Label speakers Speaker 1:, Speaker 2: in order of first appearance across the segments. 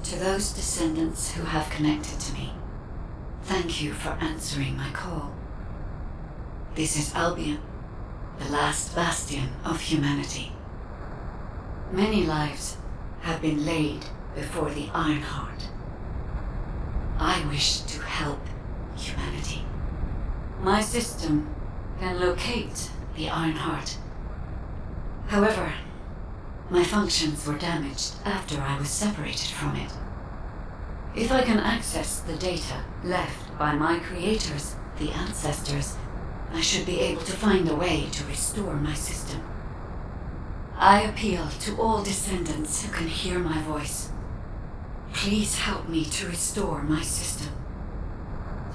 Speaker 1: To those descendants who have connected to me, thank you for answering my call. This is Albion, the last bastion of humanity. Many lives have been laid before the Ironheart. I wish to help humanity. My system can locate the Ironheart. However, my functions were damaged after I was separated from it. If I can access the data left by my creators, the ancestors, I should be able to find a way to restore my system. I appeal to all descendants who can hear my voice. Please help me to restore my system.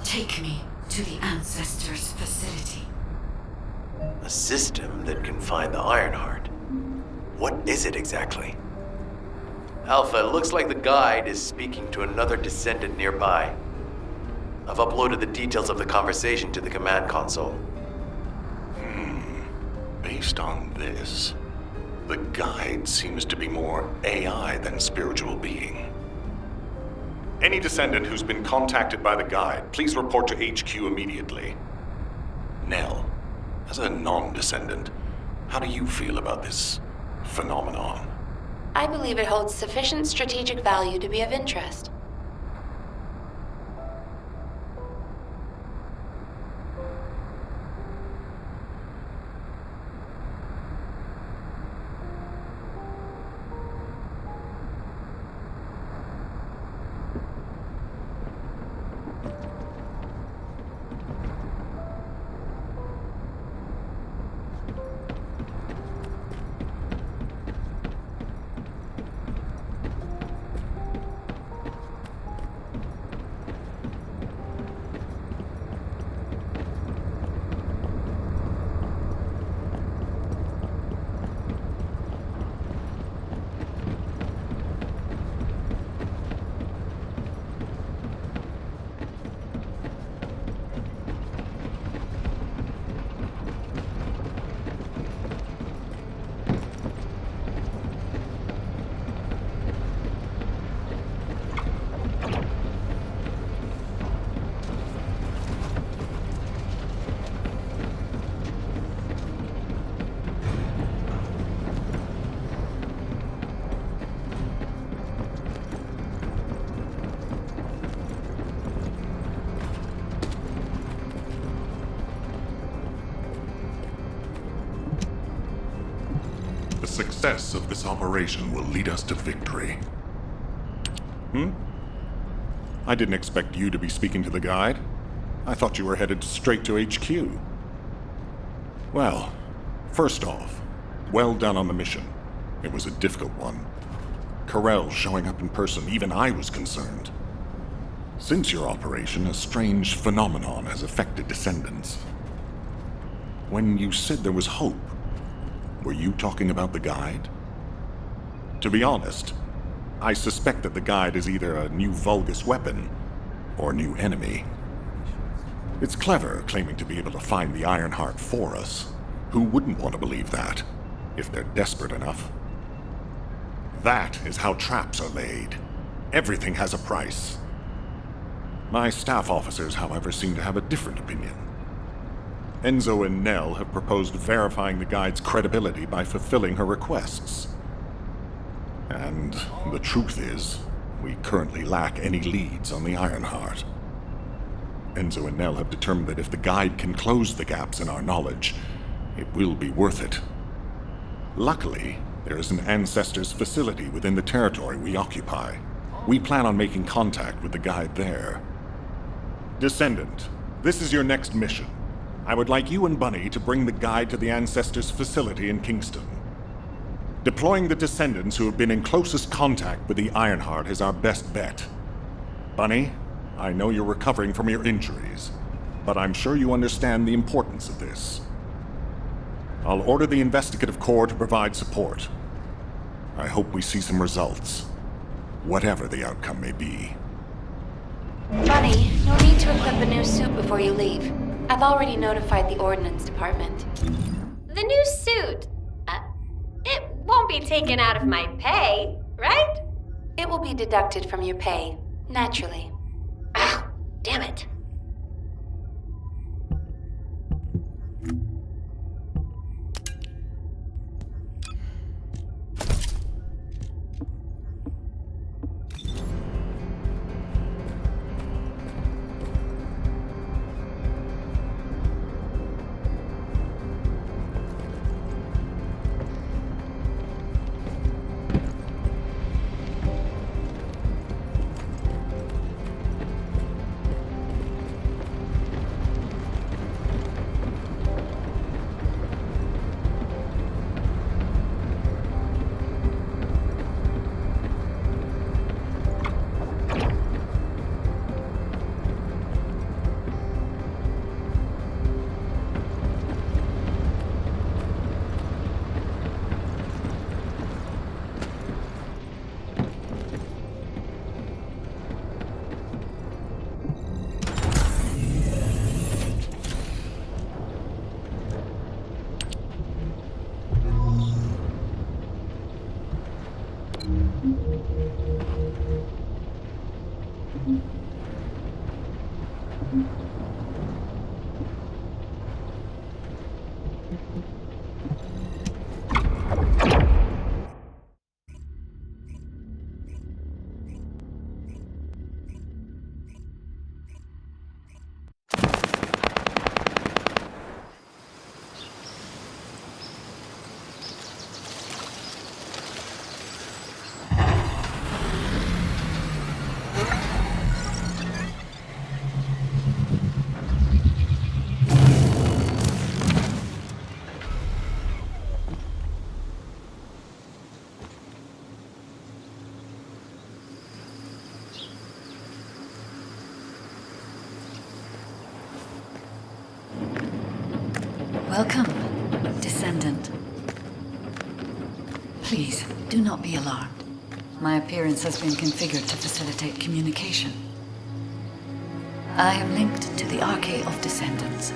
Speaker 1: Take me to the ancestors' facility.
Speaker 2: A system that can find the Ironheart. What is it exactly? Alpha, it looks like the guide is speaking to another descendant nearby. I've uploaded the details of the conversation to the command console.
Speaker 3: Based on this, the guide seems to be more AI than spiritual being. Any descendant who's been contacted by the guide, please report to HQ immediately. Nell, as a non-descendant, how do you feel about this phenomenon?
Speaker 4: I believe it holds sufficient strategic value to be of interest.
Speaker 3: The success of this operation will lead us to victory. I didn't expect you to be speaking to the guide. I thought you were headed straight to HQ. Well, first off, well done on the mission. It was a difficult one. Corell showing up in person, even I was concerned. Since your operation, a strange phenomenon has affected descendants. When you said there was hope, were you talking about the guide? To be honest, I suspect that the guide is either a new Vulgus weapon or a new enemy. It's clever claiming to be able to find the Ironheart for us. Who wouldn't want to believe that, if they're desperate enough? That is how traps are laid. Everything has a price. My staff officers, however, seem to have a different opinion. Enzo and Nell have proposed verifying the guide's credibility by fulfilling her requests. And the truth is, we currently lack any leads on the Ironheart. Enzo and Nell have determined that if the guide can close the gaps in our knowledge, it will be worth it. Luckily, there is an Ancestors facility within the territory we occupy. We plan on making contact with the guide there. Descendant, this is your next mission. I would like you and Bunny to bring the guide to the Ancestors facility in Kingston. Deploying the Descendants who have been in closest contact with the Ironheart is our best bet. Bunny, I know you're recovering from your injuries, but I'm sure you understand the importance of this. I'll order the Investigative Corps to provide support. I hope we see some results, whatever the outcome may be.
Speaker 4: Bunny, you'll need to equip a new suit before you leave. I've already notified the Ordnance Department.
Speaker 5: The new suit. It won't be taken out of my pay, right?
Speaker 4: It It will be deducted from your pay, naturally.
Speaker 5: Ow! Damn it!
Speaker 1: Welcome, Descendant. Please, do not be alarmed. My appearance has been configured to facilitate communication. I am linked to the Arcade of Descendants.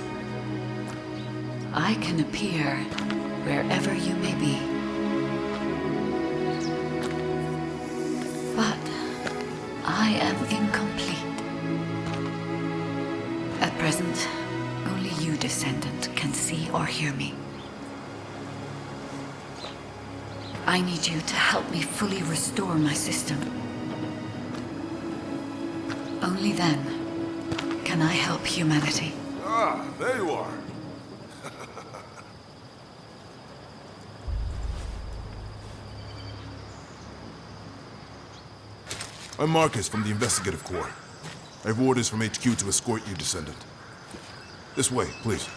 Speaker 1: I can appear wherever you may be. But I am incomplete. At present, only you, Descendant, can see or hear me. I need you to help me fully restore my system. Only then can I help humanity.
Speaker 6: Ah, there you are. I'm Marcus from the Investigative Corps. I have orders from HQ to escort you, Descendant. This way, please.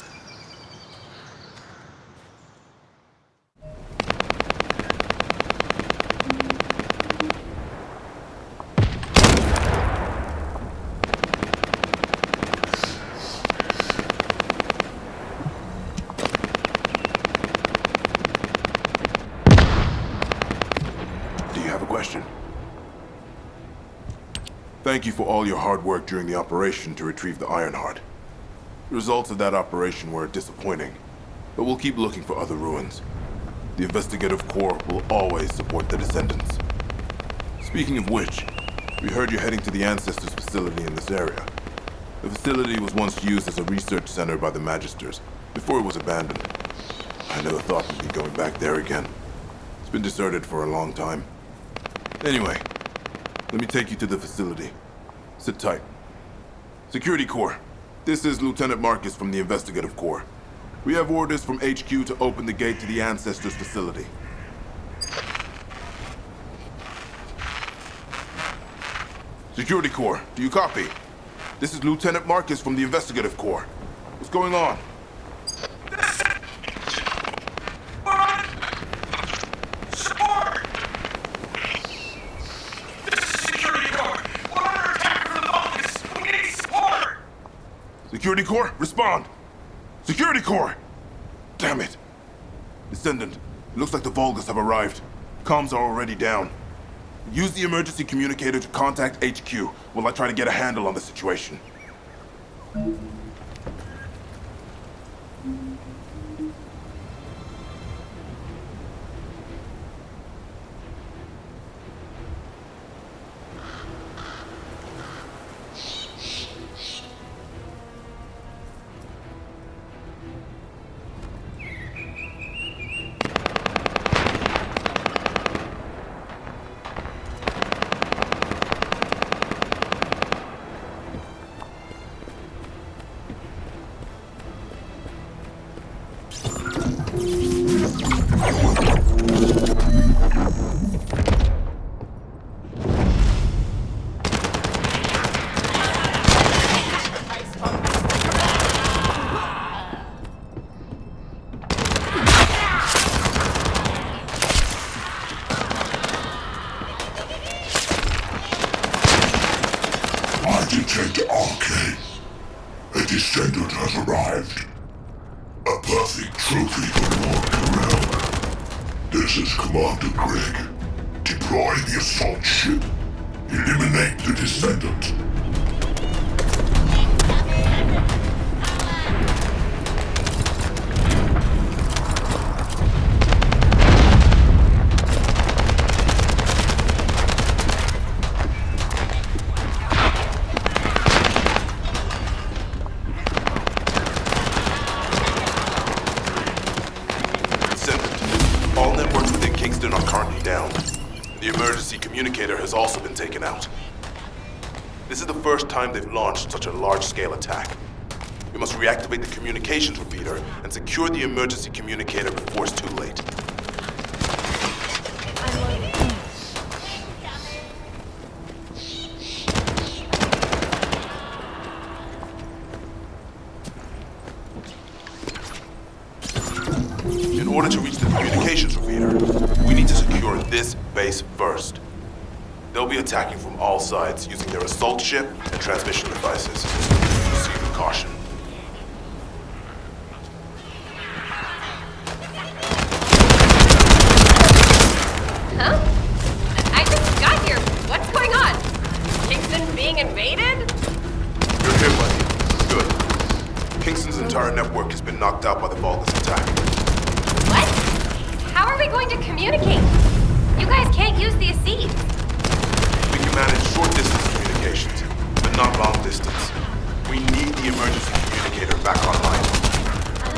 Speaker 6: Do you have a question? Thank you for all your hard work during the operation to retrieve the Ironheart. The results of that operation were disappointing, but we'll keep looking for other ruins. The Investigative Corps will always support the Descendants. Speaking of which, we heard you're heading to the Ancestors facility in this area. The facility was once used as a research center by the Magisters, before it was abandoned. I never thought we'd be going back there again. It's been deserted for a long time. Anyway, let me take you to the facility. Sit tight. Security Corps. This is Lieutenant Marcus from the Investigative Corps. We have orders from HQ to open the gate to the Ancestors facility. Security Corps, do you copy? This is Lieutenant Marcus from the Investigative Corps. What's going on?
Speaker 7: Support! This is Security Corps. We're under attack from the Vulcans. We need support!
Speaker 6: Security Corps, respond! Security Corps! Damn it! Descendant, it looks like the Vulgus have arrived. Comms are already down. Use the emergency communicator to contact HQ while I try to get a handle on the situation.
Speaker 8: protect Arcane. A Descendant has arrived. A perfect trophy for Lord Carell. This is Commander Greg. Deploy the assault ship. Eliminate the Descendant.
Speaker 6: Descendant. All networks within Kingston are currently down. The emergency communicator has also been taken out. This is the first time they've launched such a large-scale attack. We must reactivate the communications repeater and secure the emergency communicator before it's too late. In order to reach the communications repeater, we need to secure this base first. They'll be attacking from all sides using their assault ship and transmission devices. Proceed with caution.
Speaker 5: Huh? I just got here. What's going on? Kingston being invaded?
Speaker 6: You're here, buddy. Good. Kingston's entire network has been knocked out by the Vulgus attack.
Speaker 5: What? How are we going to communicate? You guys can't use the Aseed.
Speaker 6: We can manage short-distance communications, but not long distance. We need the emergency communicator back online.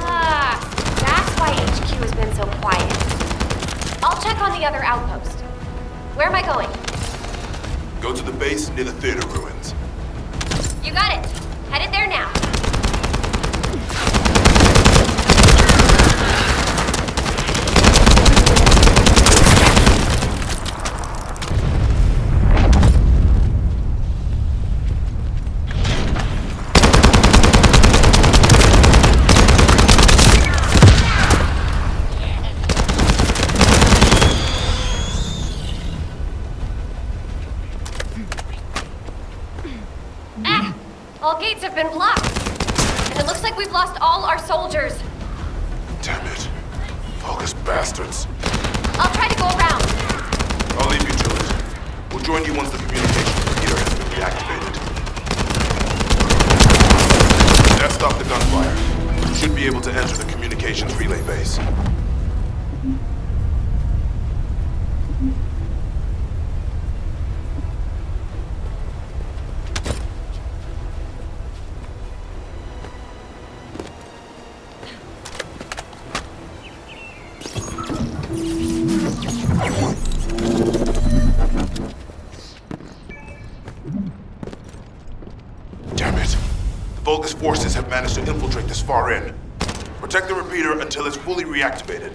Speaker 4: Ah, that's why HQ has been so quiet. I'll check on the other outpost. Where am I going?
Speaker 6: Go to the base near the theater ruins.
Speaker 4: You got it. Headed there now.
Speaker 5: All gates have been blocked. And it looks like we've lost all our soldiers.
Speaker 6: Damn it. Vulgus bastards.
Speaker 5: I'll try to go around.
Speaker 6: I'll leave you to it. We'll join you once the communication repeater has been reactivated. That stopped the gunfire. You should be able to enter the communications relay base. Damn it. The Vulgus forces have managed to infiltrate this far in. Protect the repeater until it's fully reactivated.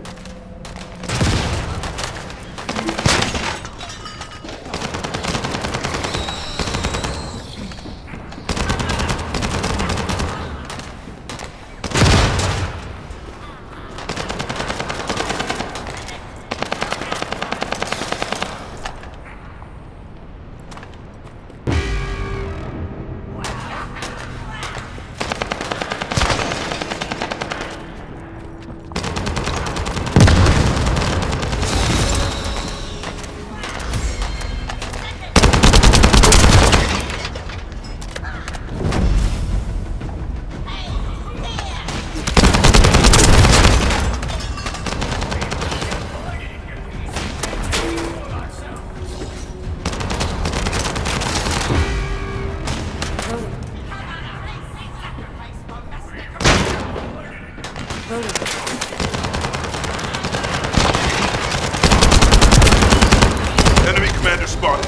Speaker 6: Enemy commander spotted.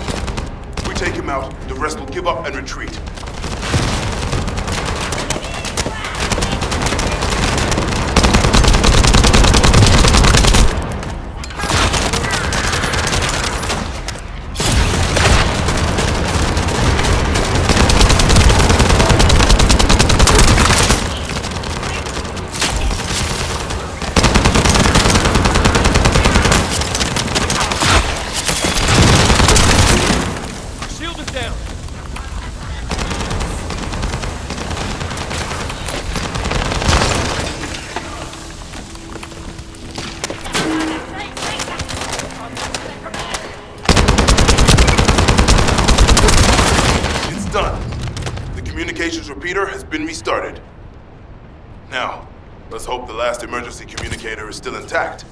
Speaker 6: If we take him out, the rest will give up and retreat.
Speaker 7: Shield is down.
Speaker 6: communications repeater has been restarted. Now, let's hope the last emergency communicator is still intact.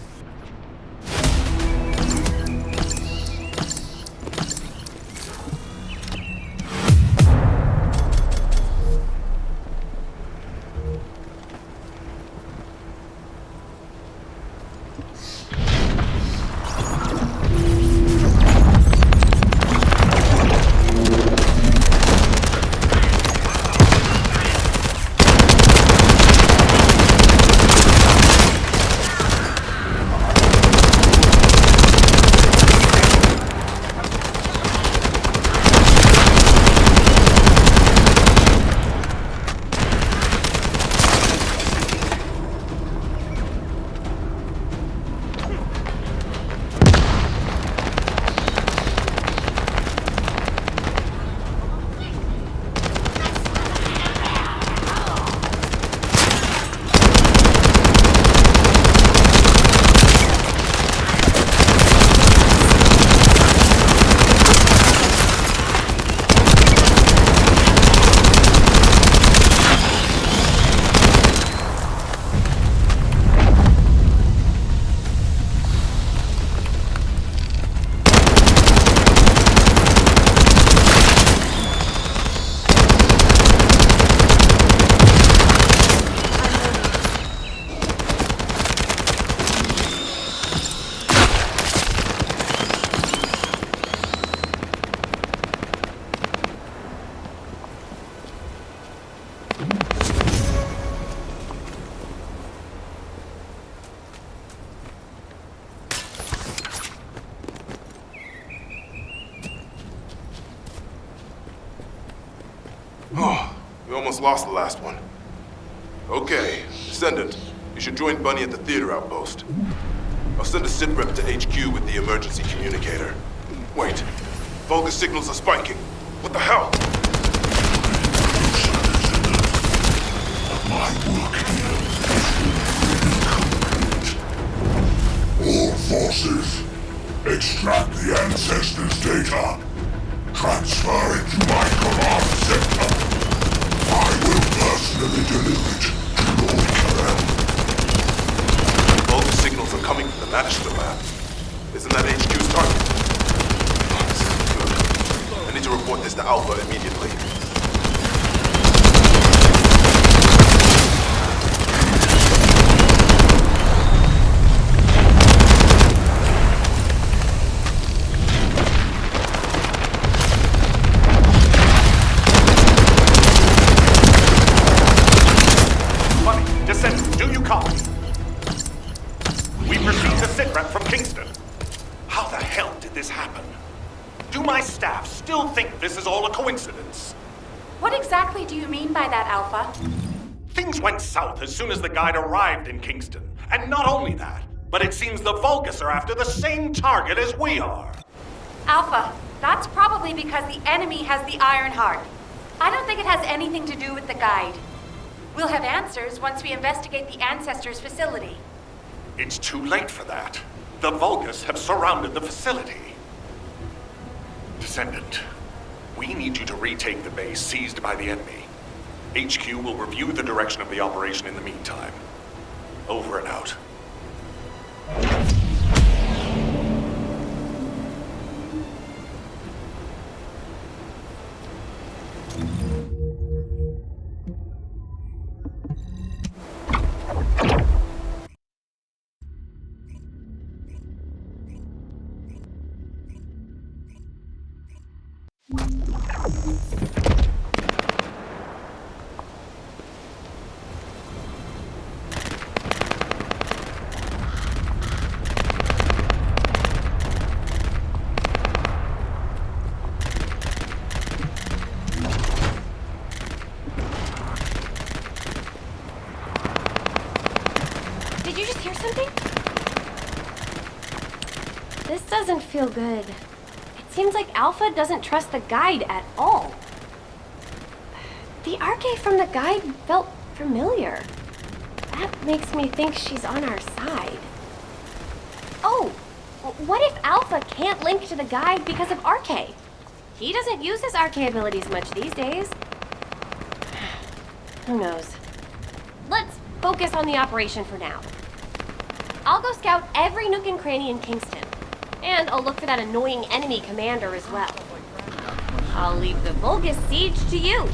Speaker 6: Oh, we almost lost the last one. Okay, Descendant, you should join Bunny at the theater outpost. I'll send a sit rep to HQ with the emergency communicator. Wait, Vulgus signals are spiking. What the hell?
Speaker 8: My work here is complete. All forces, extract the ancestors' data. Transfer it to my command center. I will personally deliver it to Lord Karel.
Speaker 6: Vulgus signals are coming from the Magister lab. Isn't that HQ's target? Oh, this isn't good. I need to report this to Alpha immediately.
Speaker 7: Descendant, do you copy? We've received a sitrep from Kingston. How the hell did this happen? Do my staff still think this is all a coincidence?
Speaker 4: What exactly do you mean by that, Alpha?
Speaker 7: Things went south as soon as the guide arrived in Kingston. And not only that, but it seems the Vulgus are after the same target as we are.
Speaker 4: Alpha, that's probably because the enemy has the Iron Heart. I don't think it has anything to do with the guide. We'll have answers once we investigate the Ancestors' facility.
Speaker 7: It's too late for that. The Vulgus have surrounded the facility. Descendant, we need you to retake the base seized by the enemy. HQ will review the direction of the operation in the meantime. Over and out.
Speaker 4: Did you just hear something? This doesn't feel good. It seems like Alpha doesn't trust the guide at all. The arche from the guide felt familiar. That makes me think she's on our side. Oh, what if Alpha can't link to the guide because of arche? He doesn't use his arche abilities much these days. who knows? Let's focus on the operation for now. I'll go scout every nook and cranny in Kingston. And I'll look for that annoying enemy commander as well. I'll leave the Vulgus siege to you.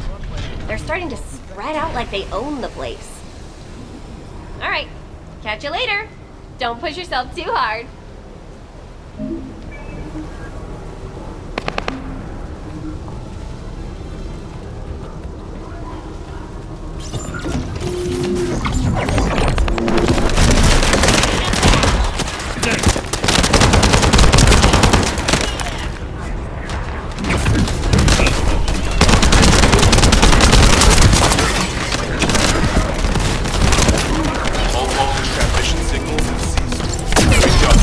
Speaker 4: They're starting to spread out like they own the place. Alright, catch you later. Don't push yourself too hard.
Speaker 6: All Vulgus transmission signals have ceased. Great job.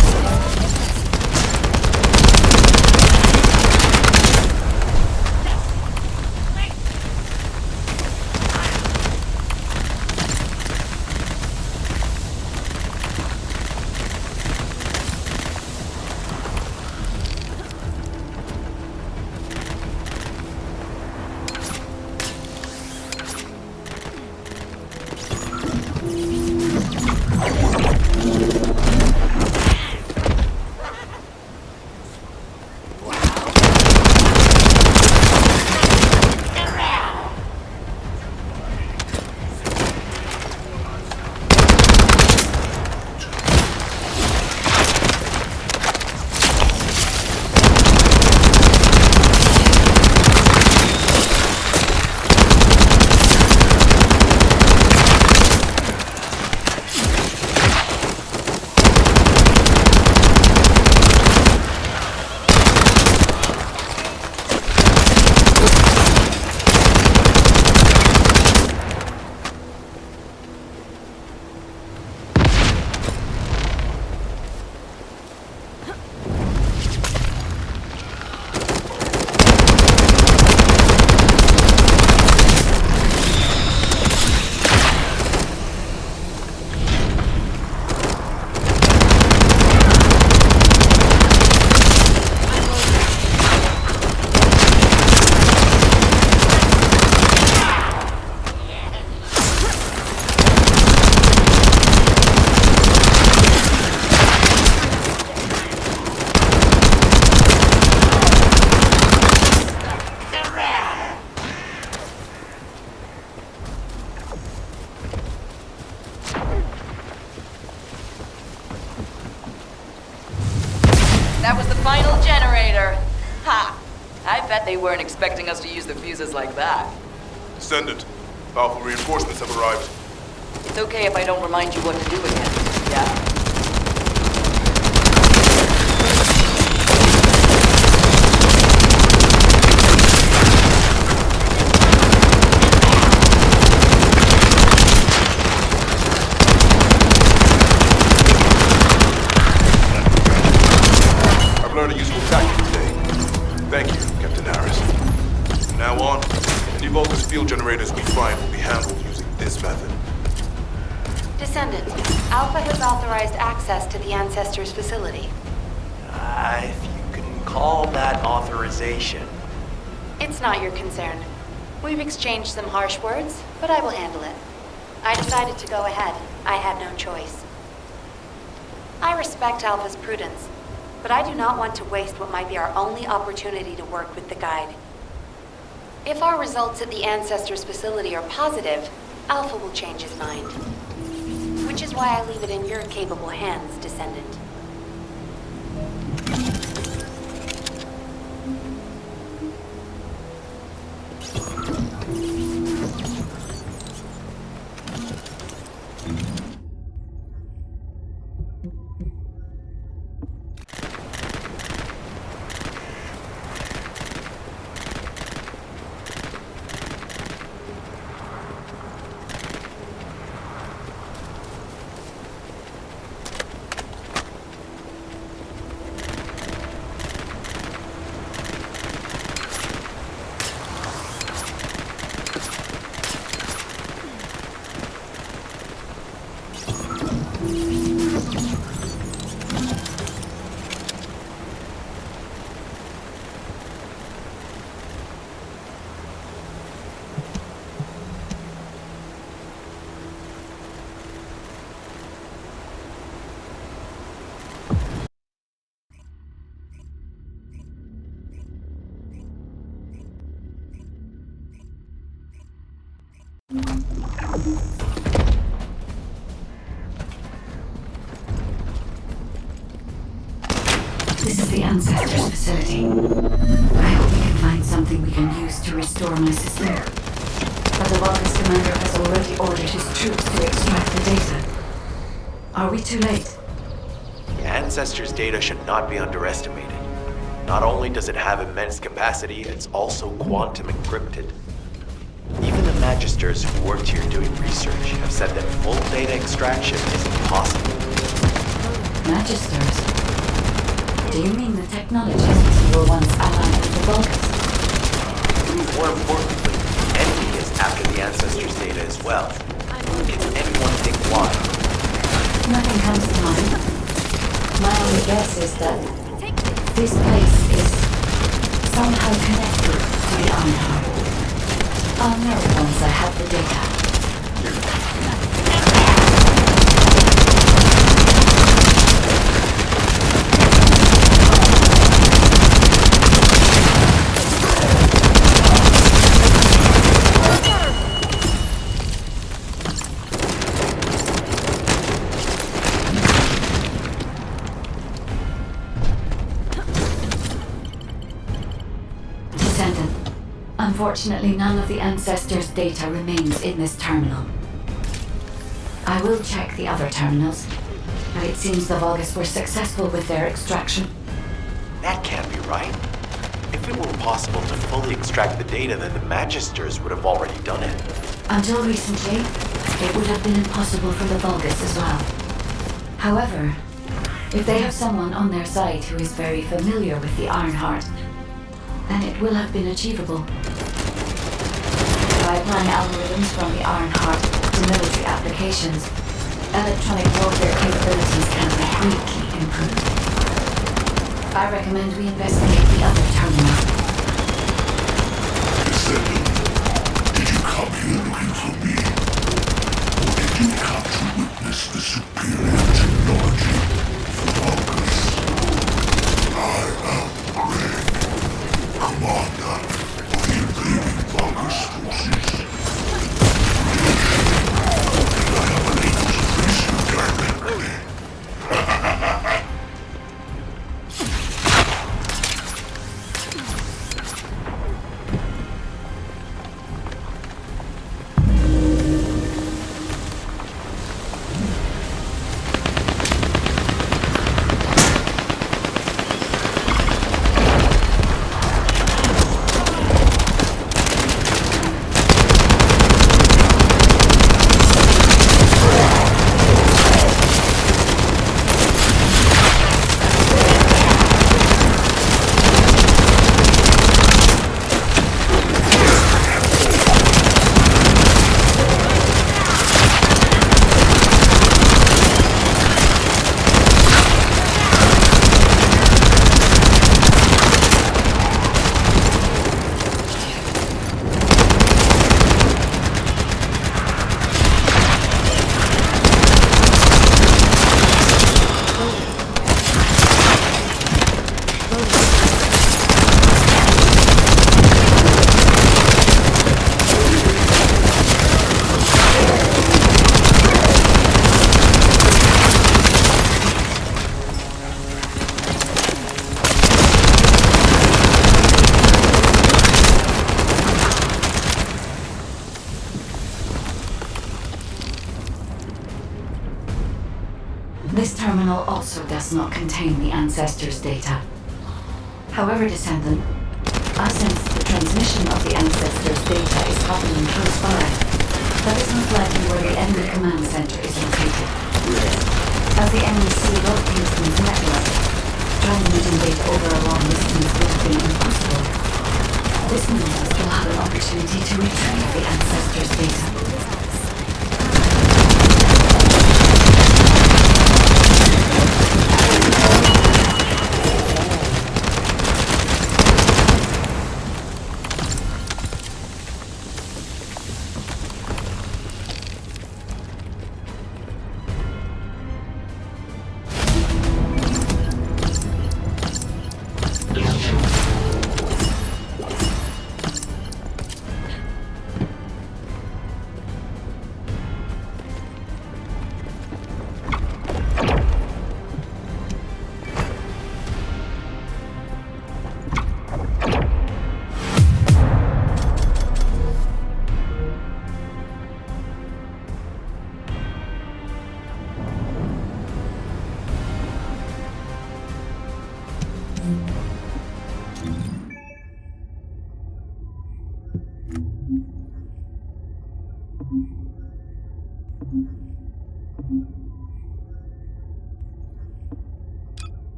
Speaker 9: That was the final generator. Ha! I bet they weren't expecting us to use the fuses like that.
Speaker 6: Descendant, Alpha reinforcements have arrived.
Speaker 9: It's okay if I don't remind you what to do again, yeah?
Speaker 6: I've learned a useful tactic today. Thank you, Captain Harris. From now on, any Vulgus field generators we find will be handled using this method.
Speaker 10: Descendant, Alpha has authorized access to the Ancestors' facility.
Speaker 2: If you can call that authorization.
Speaker 10: It's not your concern. We've exchanged some harsh words, but I will handle it. I decided to go ahead. I had no choice. I respect Alpha's prudence, but I do not want to waste what might be our only opportunity to work with the Guide. If our results at the Ancestors' facility are positive, Alpha will change his mind. Which is why I leave it in your capable hands, Descendant.
Speaker 1: the Ancestors facility. I hope we can find something we can use to restore my system. But the Vulgus commander has already ordered his troops to extract the data. Are we too late?
Speaker 2: The Ancestors' data should not be underestimated. Not only does it have immense capacity, it's also quantum encrypted. Even the Magisters who worked here doing research have said that full data extraction is impossible.
Speaker 1: Magisters? Do you mean the technologists who were once allied with the Vulgus?
Speaker 2: More importantly, the enemy is after the Ancestors' data as well. Can anyone think why?
Speaker 1: Nothing comes to mind. My only guess is that this place is somehow connected to the Ironheart. I'll know once I have the data. Descendan. Unfortunately, none of the Ancestors' data remains in this terminal. I will check the other terminals, but it seems the Vulgus were successful with their extraction.
Speaker 2: That can't be right. If it were possible to fully extract the data, then the Magisters would have already done it.
Speaker 1: Until recently, it would have been impossible for the Vulgus as well. However, if they have someone on their side who is very familiar with the Ironheart, then it will have been achievable. By applying algorithms from the Ironheart to military applications, electronic warfare capabilities can be greatly improved. I recommend we investigate the other terminals.
Speaker 8: Descendan, did you come here looking for me? Or did you come to witness the superior technology of the Vulgus? I am Greg, commander of the invading Vulgus forces. And I am unable to face you directly.
Speaker 1: This terminal also does not contain the Ancestors' data. However, Descendan, I sense the transmission of the Ancestors' data is happening close by. That is most likely where the enemy command center is located. As the enemy sealed off Kingston's network, transmitting data over a long distance would have been impossible. This means we still have an opportunity to retrieve the Ancestors' data.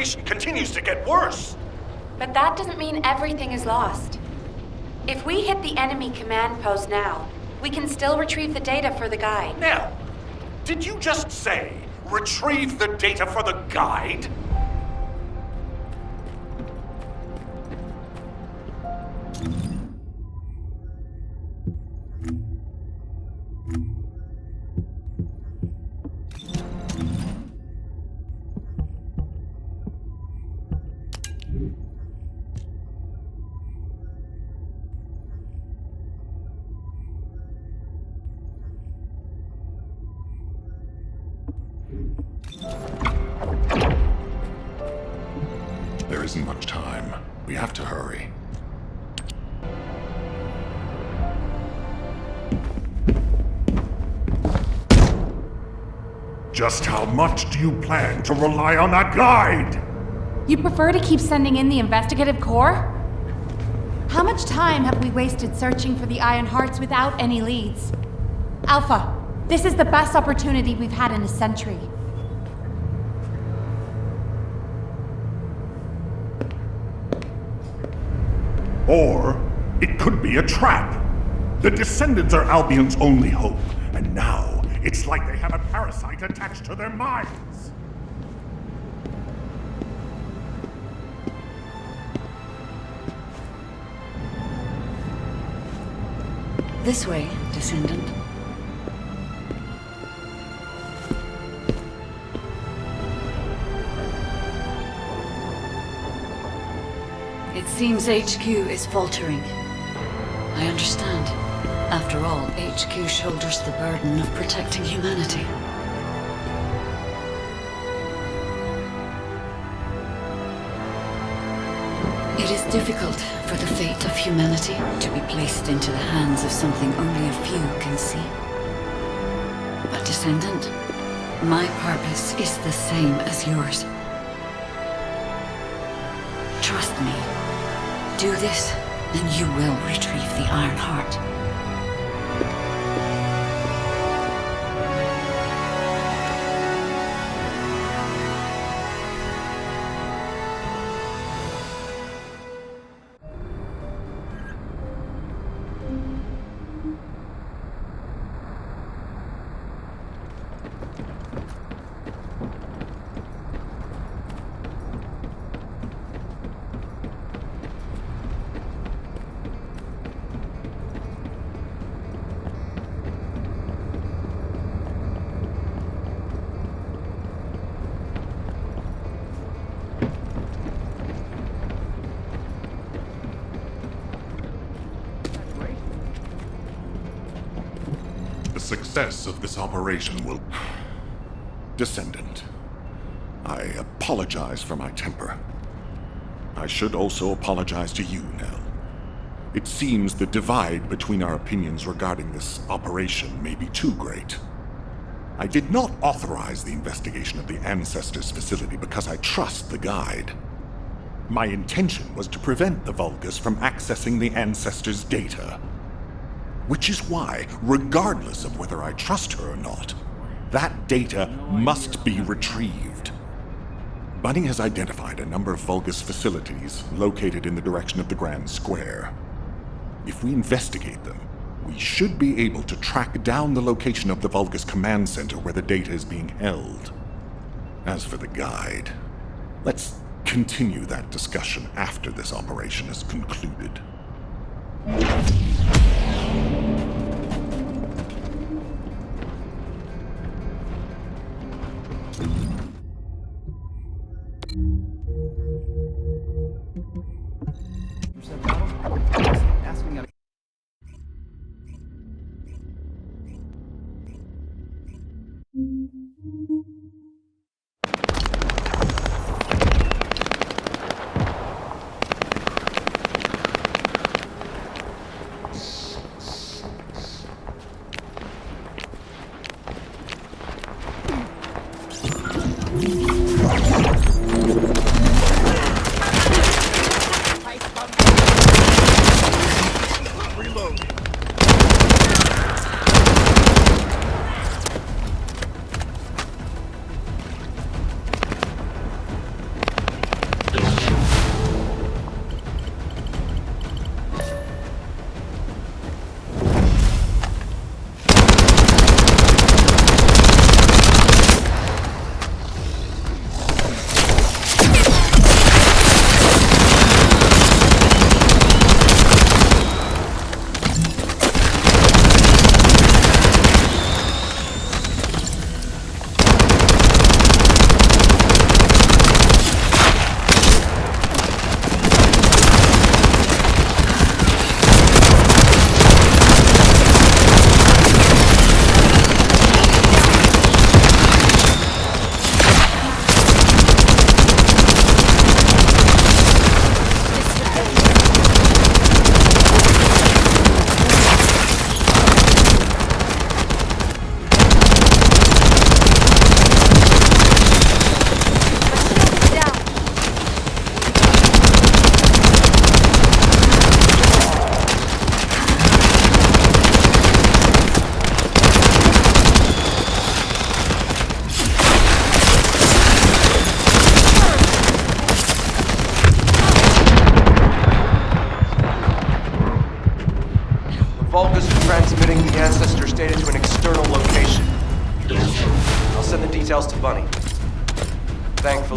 Speaker 7: situation continues to get worse.
Speaker 10: But that doesn't mean everything is lost. If we hit the enemy command post now, we can still retrieve the data for the guide.
Speaker 7: Now, did you just say, retrieve the data for the guide?
Speaker 3: There isn't much time. We have to hurry.
Speaker 11: Just how much do you plan to rely on that guide?
Speaker 12: You prefer to keep sending in the investigative corps? How much time have we wasted searching for the Iron Hearts without any leads? Alpha, this is the best opportunity we've had in a century.
Speaker 11: Or it could be a trap. The Descendants are Albion's only hope, and now it's like they have a parasite attached to their minds.
Speaker 1: This way, Descendant. It seems HQ is faltering. I understand. After all, HQ shoulders the burden of protecting humanity. It is difficult for the fate of humanity to be placed into the hands of something only a few can see. But Descendant, my purpose is the same as yours. Trust me. Do this, and you will retrieve the Iron Heart.
Speaker 3: The success of this operation will... Descendant, I apologize for my temper. I should also apologize to you, Nell. It seems the divide between our opinions regarding this operation may be too great. I did not authorize the investigation of the Ancestors' facility because I trust the guide. My intention was to prevent the Vulgus from accessing the Ancestors' data. Which is why, regardless of whether I trust her or not, that data must be retrieved. Bunny has identified a number of Vulgus facilities located in the direction of the Grand Square. If we investigate them, we should be able to track down the location of the Vulgus command center where the data is being held. As for the guide, let's continue that discussion after this operation is concluded.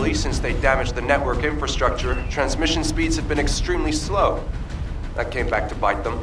Speaker 13: Lately, since they damaged the network infrastructure, transmission speeds have been extremely slow. That came back to bite them.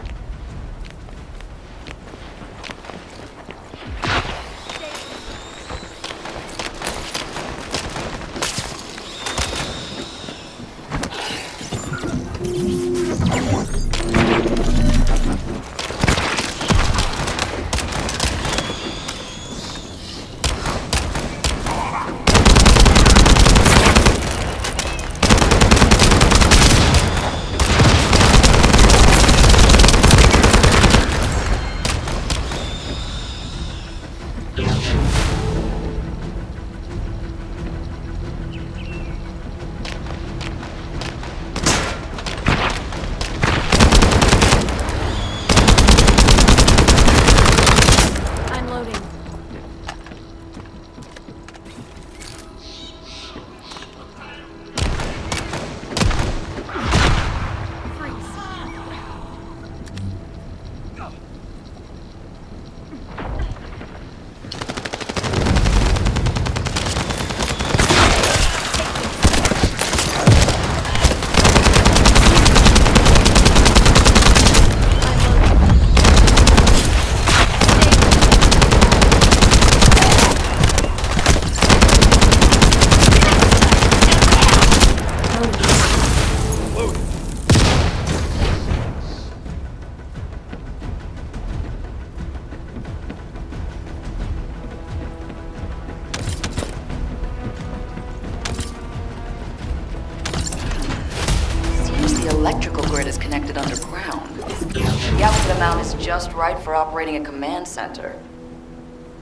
Speaker 9: Electrical grid is connected underground. The output amount is just right for operating a command center.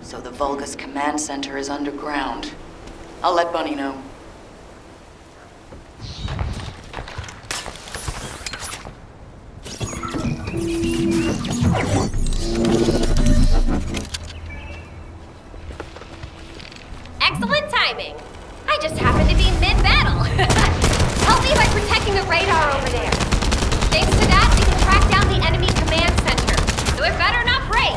Speaker 9: So the Vulgus command center is underground. I'll let Bunny know.
Speaker 5: Excellent timing. I just happened to be mid-battle. Help me by protecting the radar over there. Thanks to that, we can track down the enemy command center. So it better not break.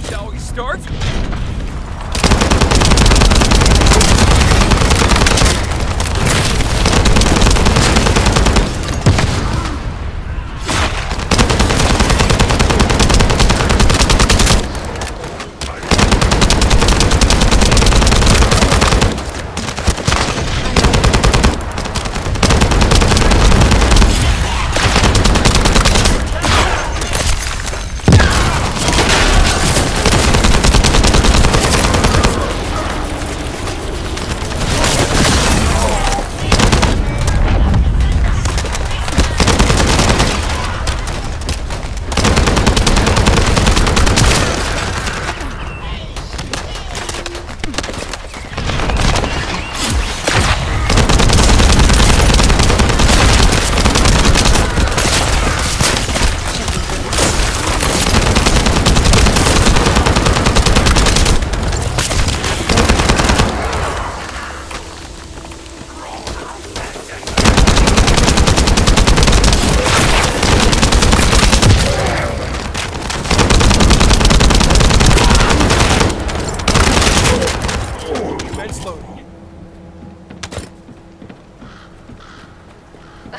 Speaker 14: Shall we start?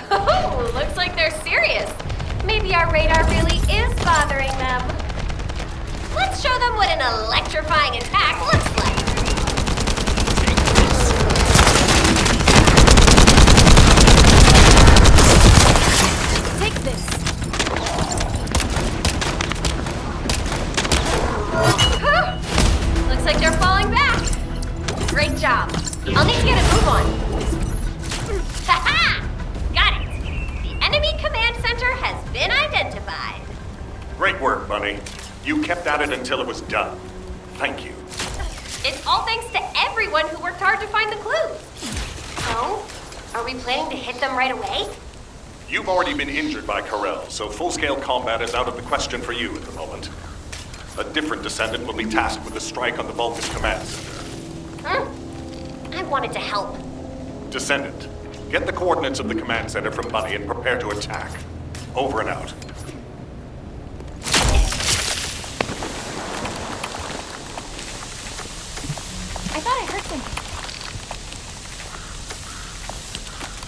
Speaker 5: Oh, looks like they're serious. Maybe our radar really is bothering them. Let's show them what an electrifying attack looks like. Take this. Huh? Looks like they're falling back. Great job. I'll need to get a move on. Ha-ha! Got it. The enemy command center has been identified.
Speaker 7: Great work, Bunny. You kept at it until it was done. Thank you.
Speaker 5: It's all thanks to everyone who worked hard to find the clues. So, are we planning to hit them right away?
Speaker 7: You've already been injured by Corel, so full-scale combat is out of the question for you at the moment. A different Descendant will be tasked with a strike on the Vulgus command center.
Speaker 5: I wanted to help.
Speaker 7: Descendant, get the coordinates of the command center from Bunny and prepare to attack. Over and out.
Speaker 4: I thought I heard something.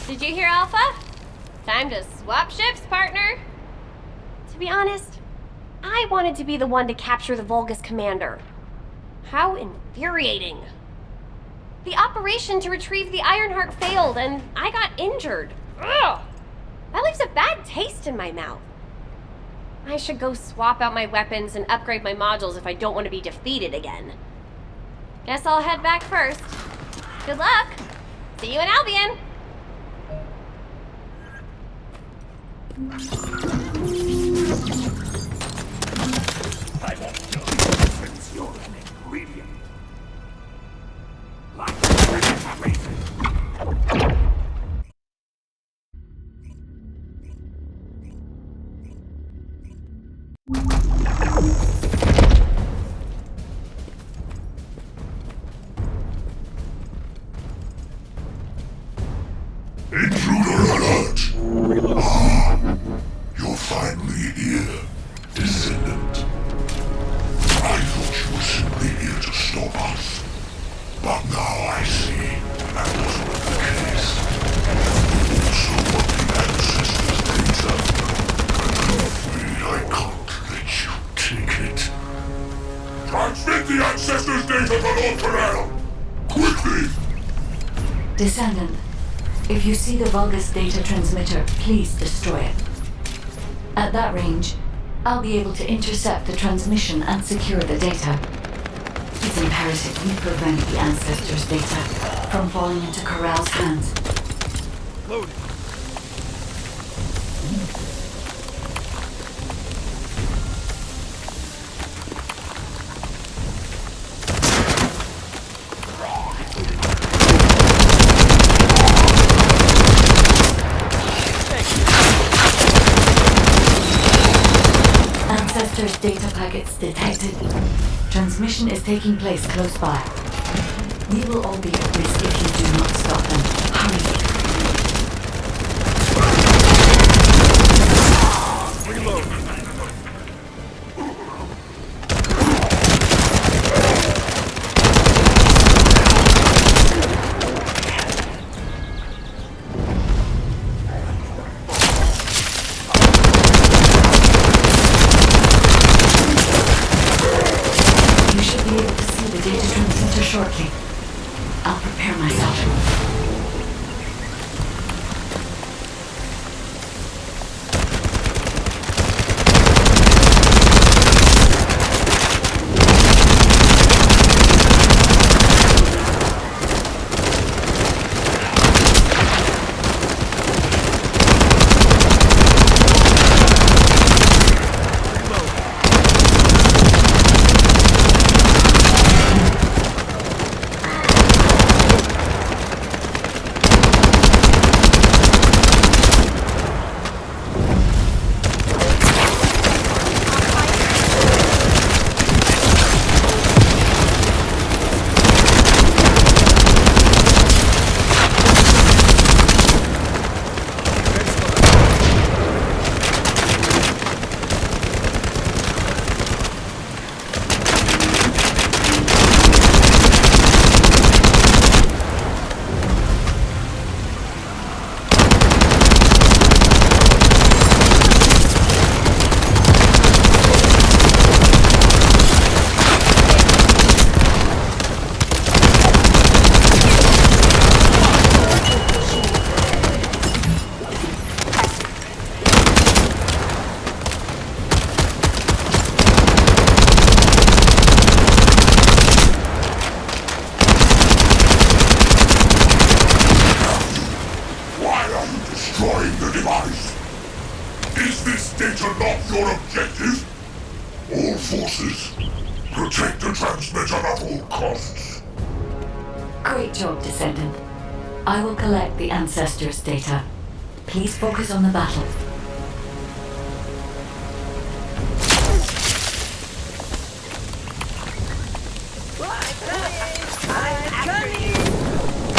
Speaker 5: Did you hear Alpha? Time to swap ships, partner.
Speaker 4: To be honest, I wanted to be the one to capture the Vulgus commander. How infuriating. The operation to retrieve the Ironheart failed and I got injured. Ugh! That leaves a bad taste in my mouth. I should go swap out my weapons and upgrade my modules if I don't want to be defeated again. Guess I'll head back first. Good luck! See you in Albion!
Speaker 11: I won't know since you're an ingredient. Like
Speaker 8: Intruder alert! You're finally here, Descendant. I thought you were simply here to stop us. But now I see that wasn't the case. You also want the ancestors' data. I'm afraid I can't let you take it. Transmit the ancestors' data to Lord Corral! Quickly!
Speaker 1: Descendant, if you see the Vulgus data transmitter, please destroy it. At that range, I'll be able to intercept the transmission and secure the data. It's imperative we prevent the Ancestors' data from falling into Corral's hands.
Speaker 11: Loaded.
Speaker 1: Ancestors' data packets detected. Transmission is taking place close by. We will all be at risk if you do not stop them. Hurry.
Speaker 11: Reload.
Speaker 1: You should be able to see the data transmitter shortly. I'll prepare myself.
Speaker 8: destroying the device. Is this data not your objective? All forces, protect the transmitter at all costs.
Speaker 1: Great job, Descendant. I will collect the Ancestors' data. Please focus on the battle.
Speaker 14: I'm coming!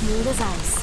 Speaker 14: Smooth as ice.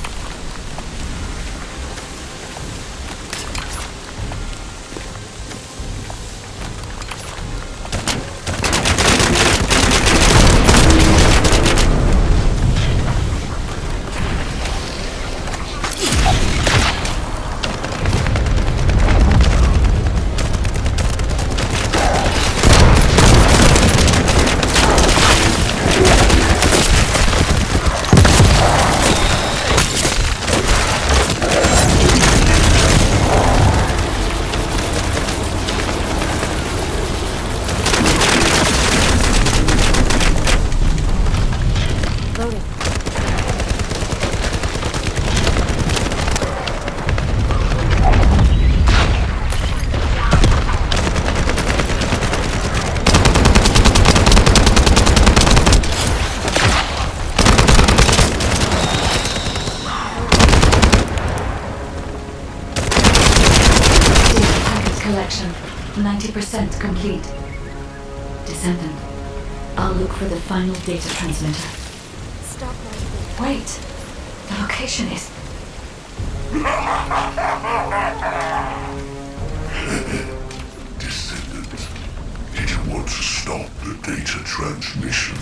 Speaker 1: Collection 90% complete. Descendant, I'll look for the final data transmitter.
Speaker 14: Stop right there.
Speaker 1: Wait, the location is...
Speaker 8: Descendant, did you want to stop the data transmission?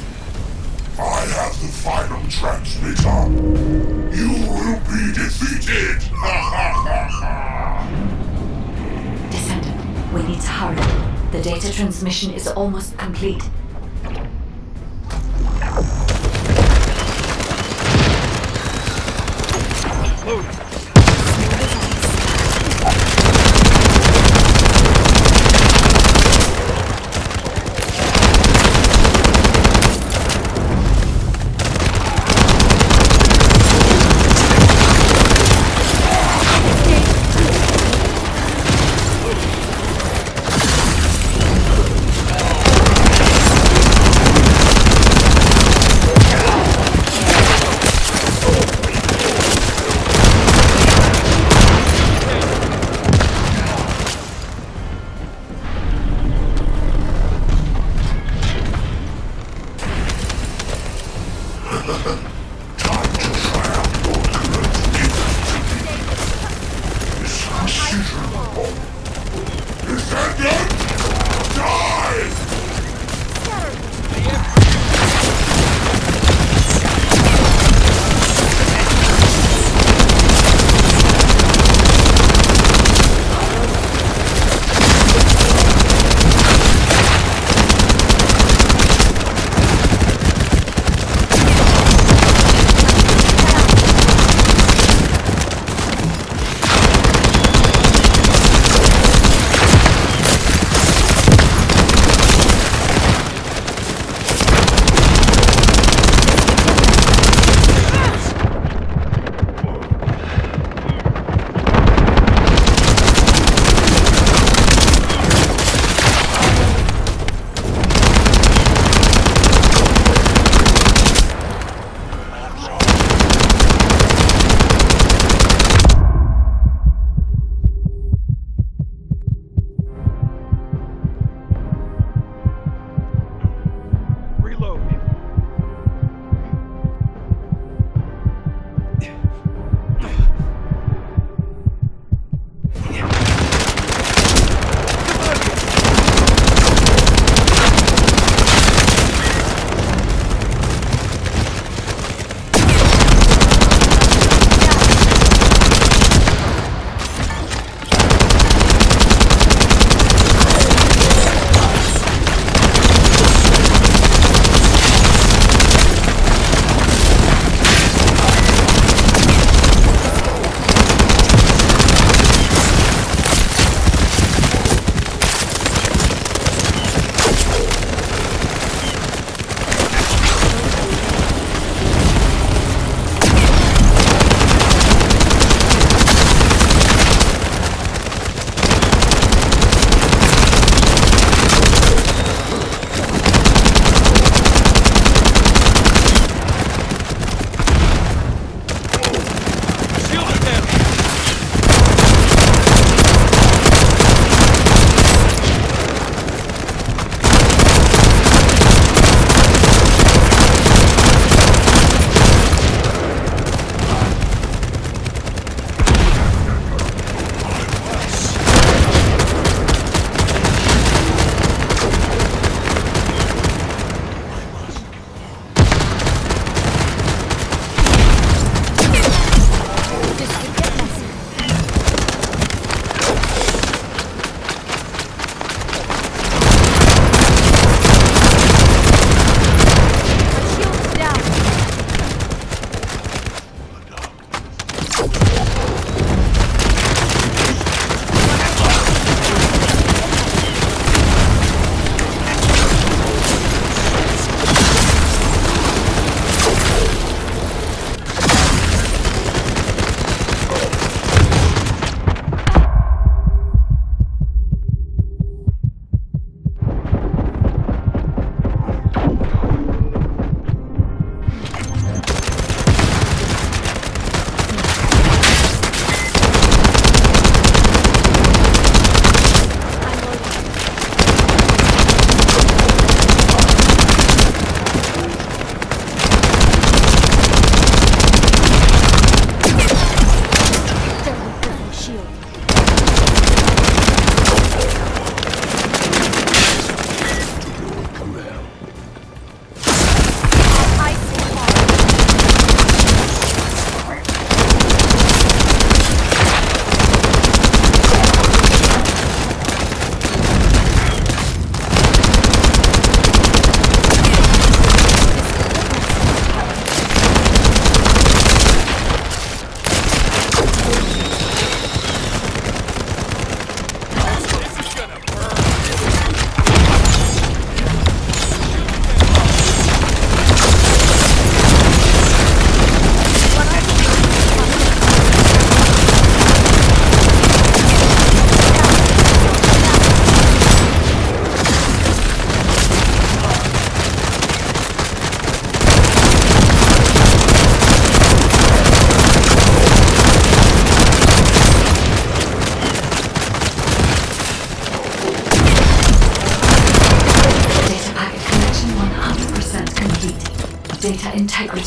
Speaker 8: I have the final transmitter. You will be defeated!
Speaker 1: Descendant, we need to hurry. The data transmission is almost complete.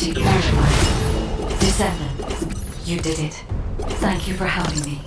Speaker 1: Identity verified. Descendan. You did it. Thank you for helping me.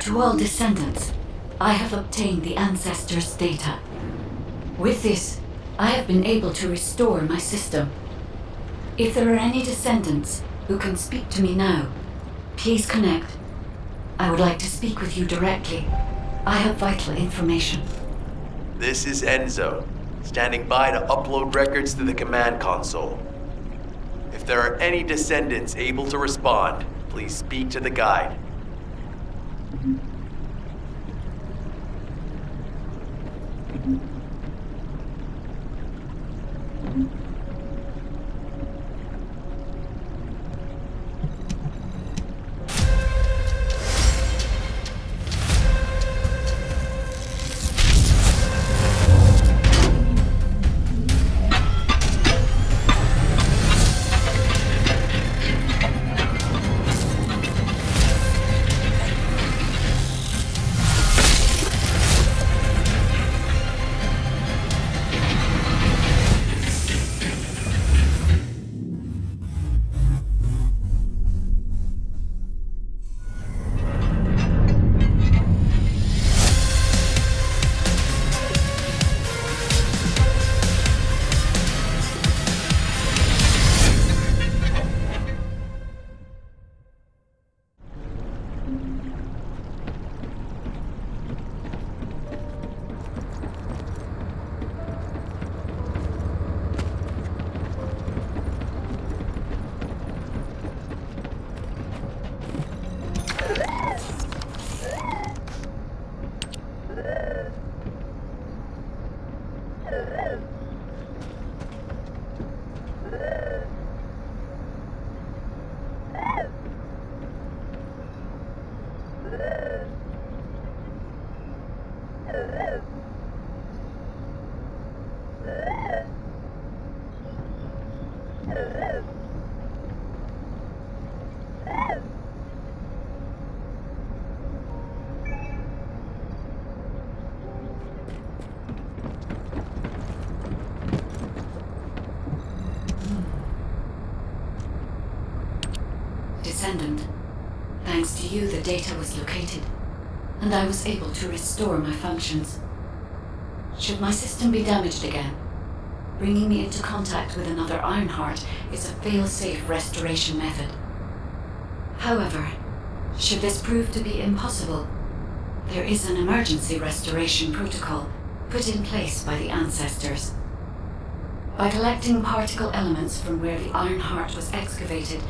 Speaker 1: To all descendants, I have obtained the ancestors' data. With this, I have been able to restore my system. If there are any descendants who can speak to me now, please connect. I would like to speak with you directly. I have vital information.
Speaker 2: This is Enzo, standing by to upload records to the command console. If there are any descendants able to respond, please speak to the guide.
Speaker 1: Descendant, thanks to you the data was located, and I was able to restore my functions. Should my system be damaged again, bringing me into contact with another Ironheart is a fail-safe restoration method. However, should this prove to be impossible, there is an emergency restoration protocol put in place by the ancestors. By collecting particle elements from where the Ironheart was excavated,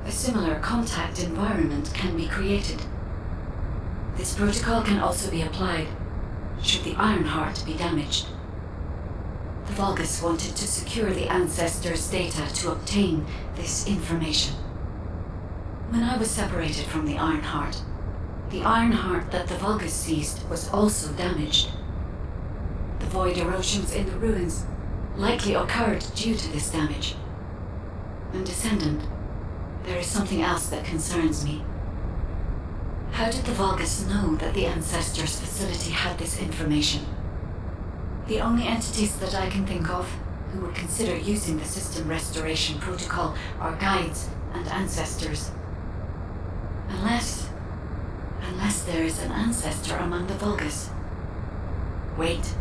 Speaker 1: a similar contact environment can be created. This protocol can also be applied should the Ironheart be damaged. The Vulgus wanted to secure the ancestors' data to obtain this information. When I was separated from the Ironheart that the Vulgus seized was also damaged. The void erosions in the ruins likely occurred due to this damage. And Descendant, there is something else that concerns me. How did the Vulgus know that the Ancestors facility had this information? The only entities that I can think of who would consider using the system restoration protocol are guides and ancestors. Unless there is an ancestor among the Vulgus. Wait.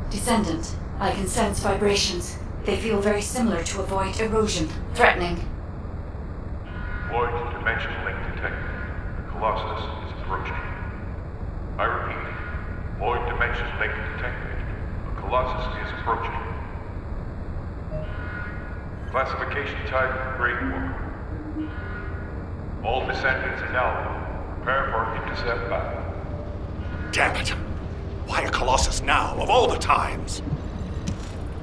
Speaker 1: Descendant, I can sense vibrations. They feel very similar to a void erosion, threatening.
Speaker 15: Void dimension link detected. The Colossus is approaching. I repeat, void dimension link detected. The Colossus is approaching. Classification type, Great War. All descendants in Alpha, prepare for intercept battle.
Speaker 11: Damn it! Why a Colossus now, of all the times?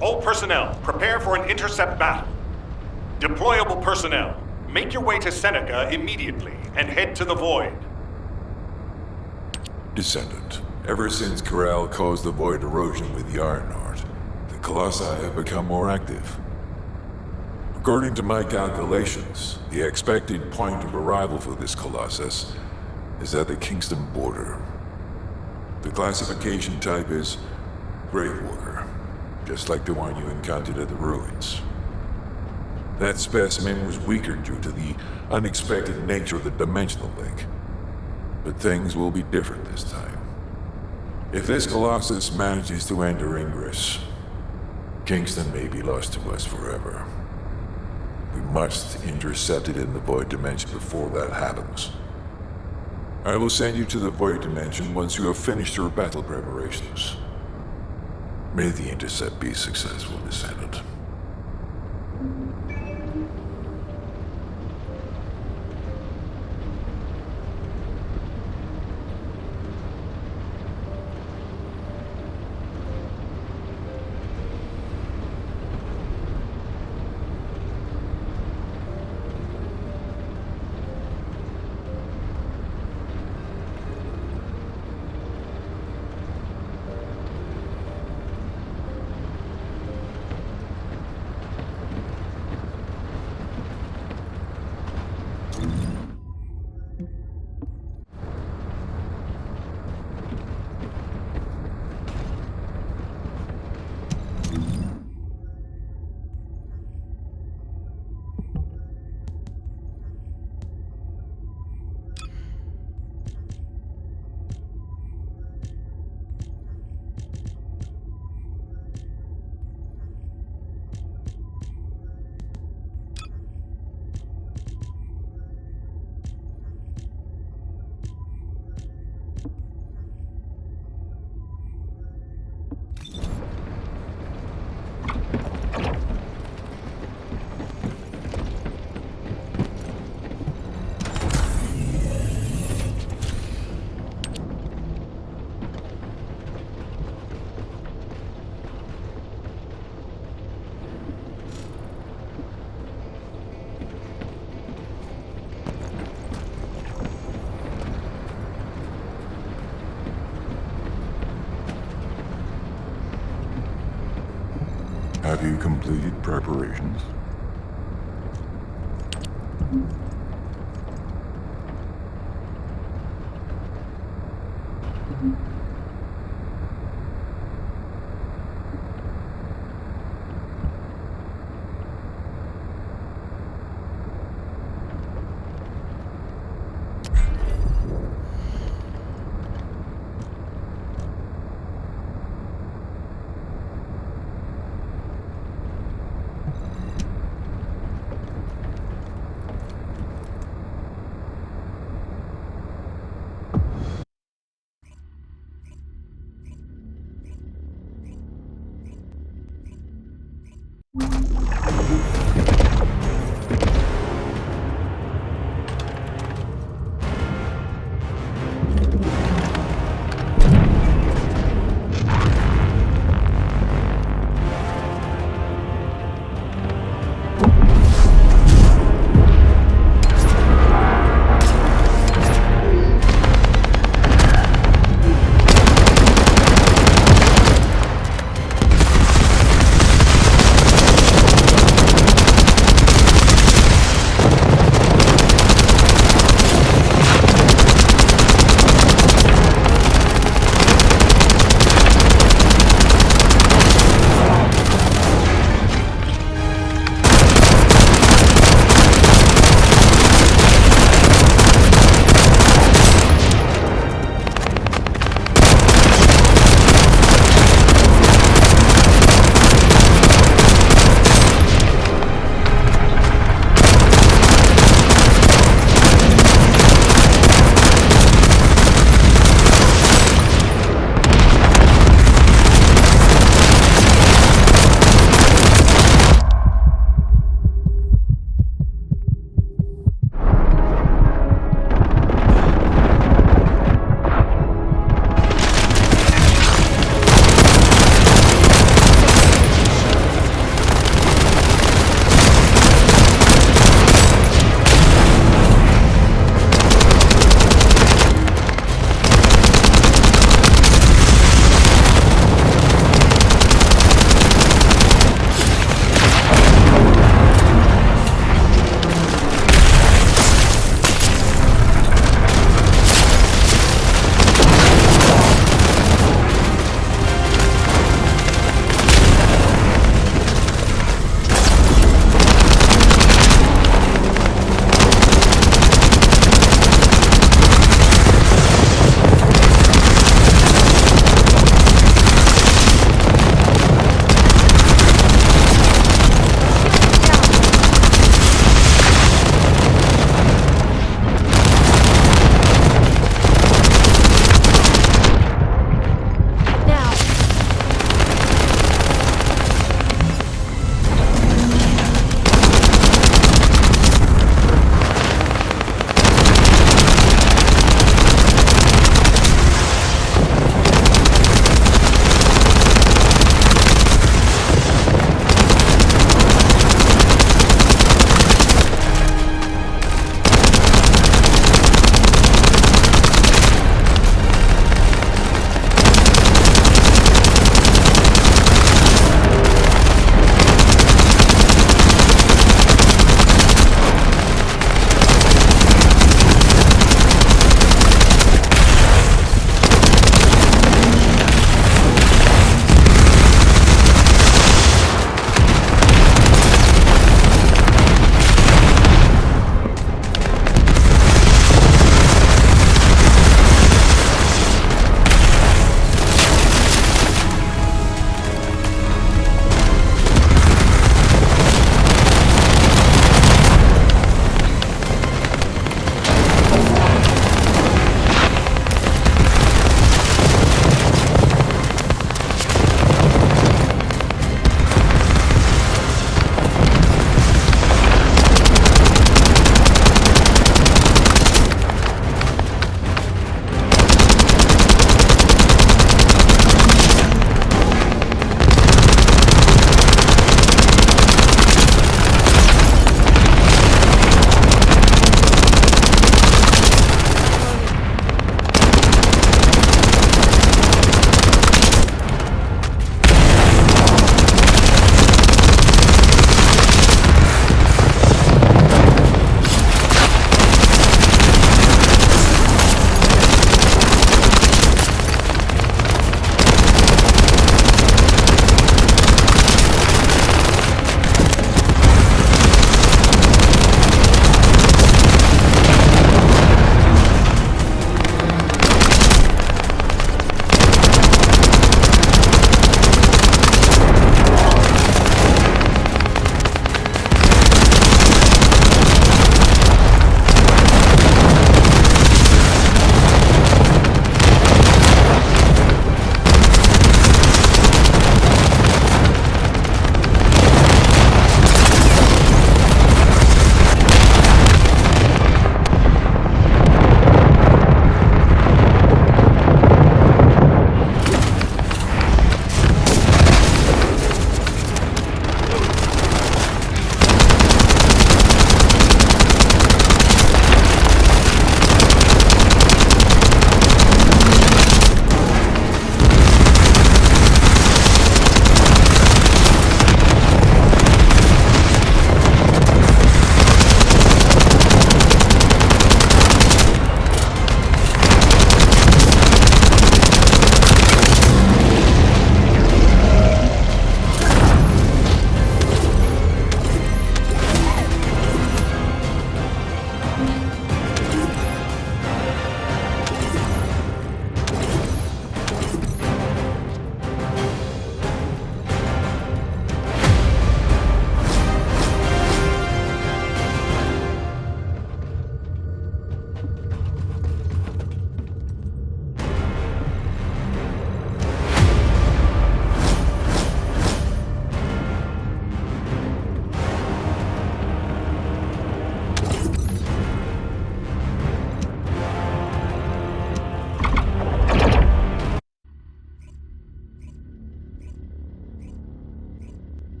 Speaker 11: All personnel, prepare for an intercept battle. Deployable personnel, make your way to Seneca immediately and head to the Void.
Speaker 16: Descendant, ever since Corral caused the Void erosion with the Ironheart, the Colossi have become more active. According to my calculations, the expected point of arrival for this Colossus is at the Kingston border. The classification type is Gravewalker, just like the one you encountered at the ruins. That specimen was weaker due to the unexpected nature of the dimensional link. But things will be different this time. If this Colossus manages to enter Ingress, Kingston may be lost to us forever. We must intercept it in the Void Dimension before that happens. I will send you to the Void Dimension once you have finished your battle preparations. May the intercept be successful, Descendant. Have you completed preparations?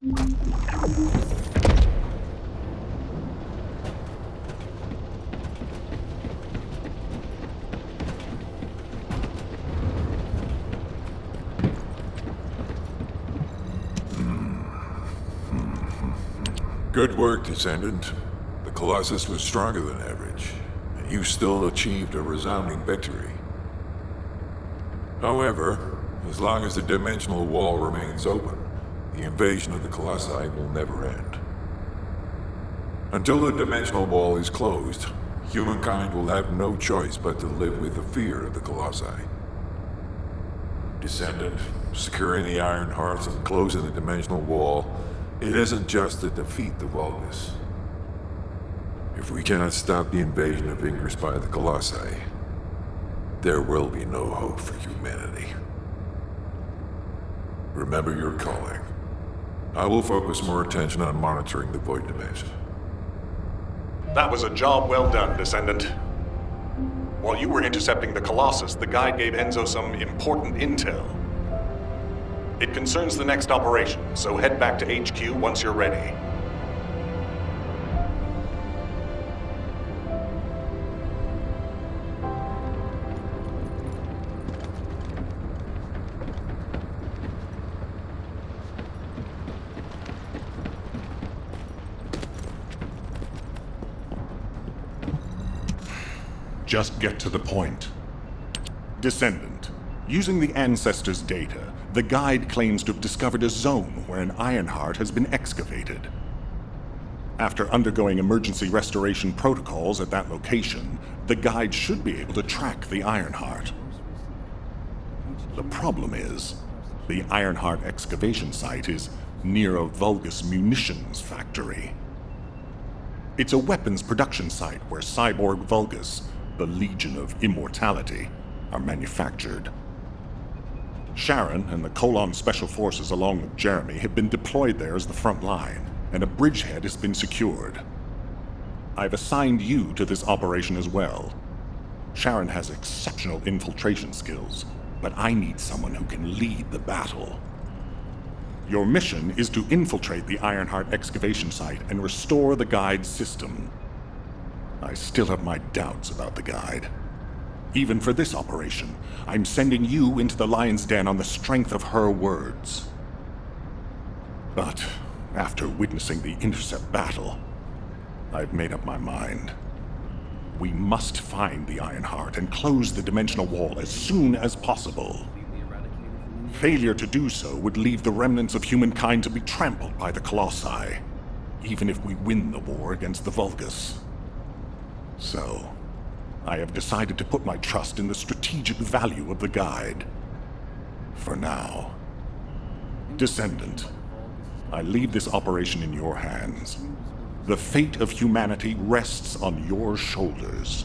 Speaker 16: Good work, Descendant. The Colossus was stronger than average, and you still achieved a resounding victory. However, as long as the dimensional wall remains open, the invasion of the Colossi will never end. Until the dimensional wall is closed, humankind will have no choice but to live with the fear of the Colossi. Descendant, securing the Iron Hearts and closing the dimensional wall, it isn't just to defeat the Vulgus. If we cannot stop the invasion of Ingress by the Colossi, there will be no hope for humanity. Remember your calling. I will focus more attention on monitoring the Void Dimension.
Speaker 11: That was a job well done, Descendant. While you were intercepting the Colossus, the guide gave Enzo some important intel. It concerns the next operation, so head back to HQ once you're ready.
Speaker 3: Just get to the point. Descendant, using the Ancestors' data, the guide claims to have discovered a zone where an Ironheart has been excavated. After undergoing emergency restoration protocols at that location, the guide should be able to track the Ironheart. The problem is, the Ironheart excavation site is near a Vulgus munitions factory. It's a weapons production site where cyborg Vulgus, the Legion of Immortality, are manufactured. Sharon and the Colon Special Forces along with Jeremy have been deployed there as the front line, and a bridgehead has been secured. I've assigned you to this operation as well. Sharon has exceptional infiltration skills, but I need someone who can lead the battle. Your mission is to infiltrate the Ironheart excavation site and restore the guide's system. I still have my doubts about the guide. Even for this operation, I'm sending you into the Lion's Den on the strength of her words. But after witnessing the intercept battle, I've made up my mind. We must find the Ironheart and close the dimensional wall as soon as possible. Failure to do so would leave the remnants of humankind to be trampled by the Colossi, even if we win the war against the Vulgus. So, I have decided to put my trust in the strategic value of the guide. For now. Descendant, I leave this operation in your hands. The fate of humanity rests on your shoulders.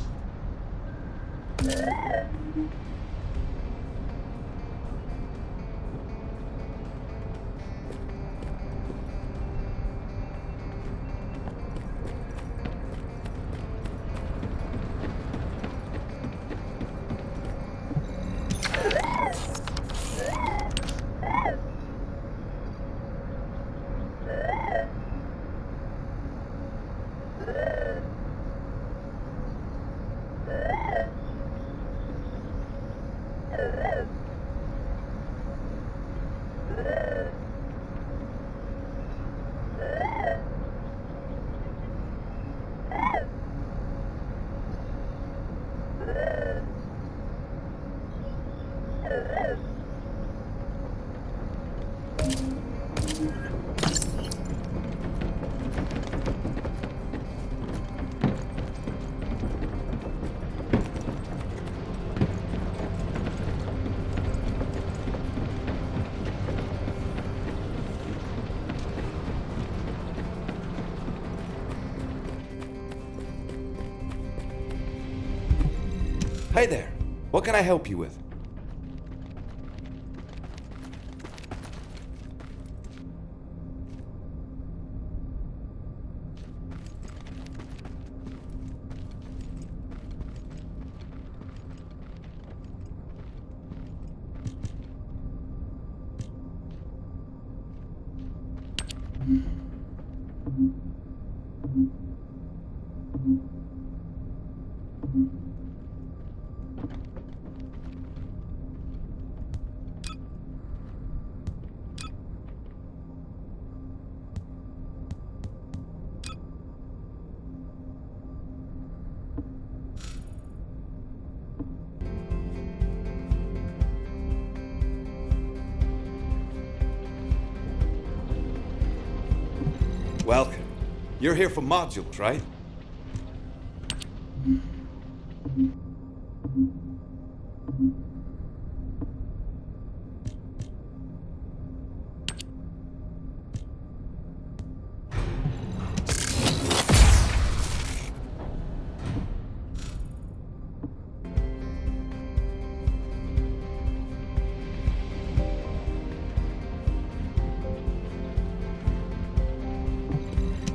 Speaker 17: Hey there. What can I help you with? Welcome. You're here for modules, right?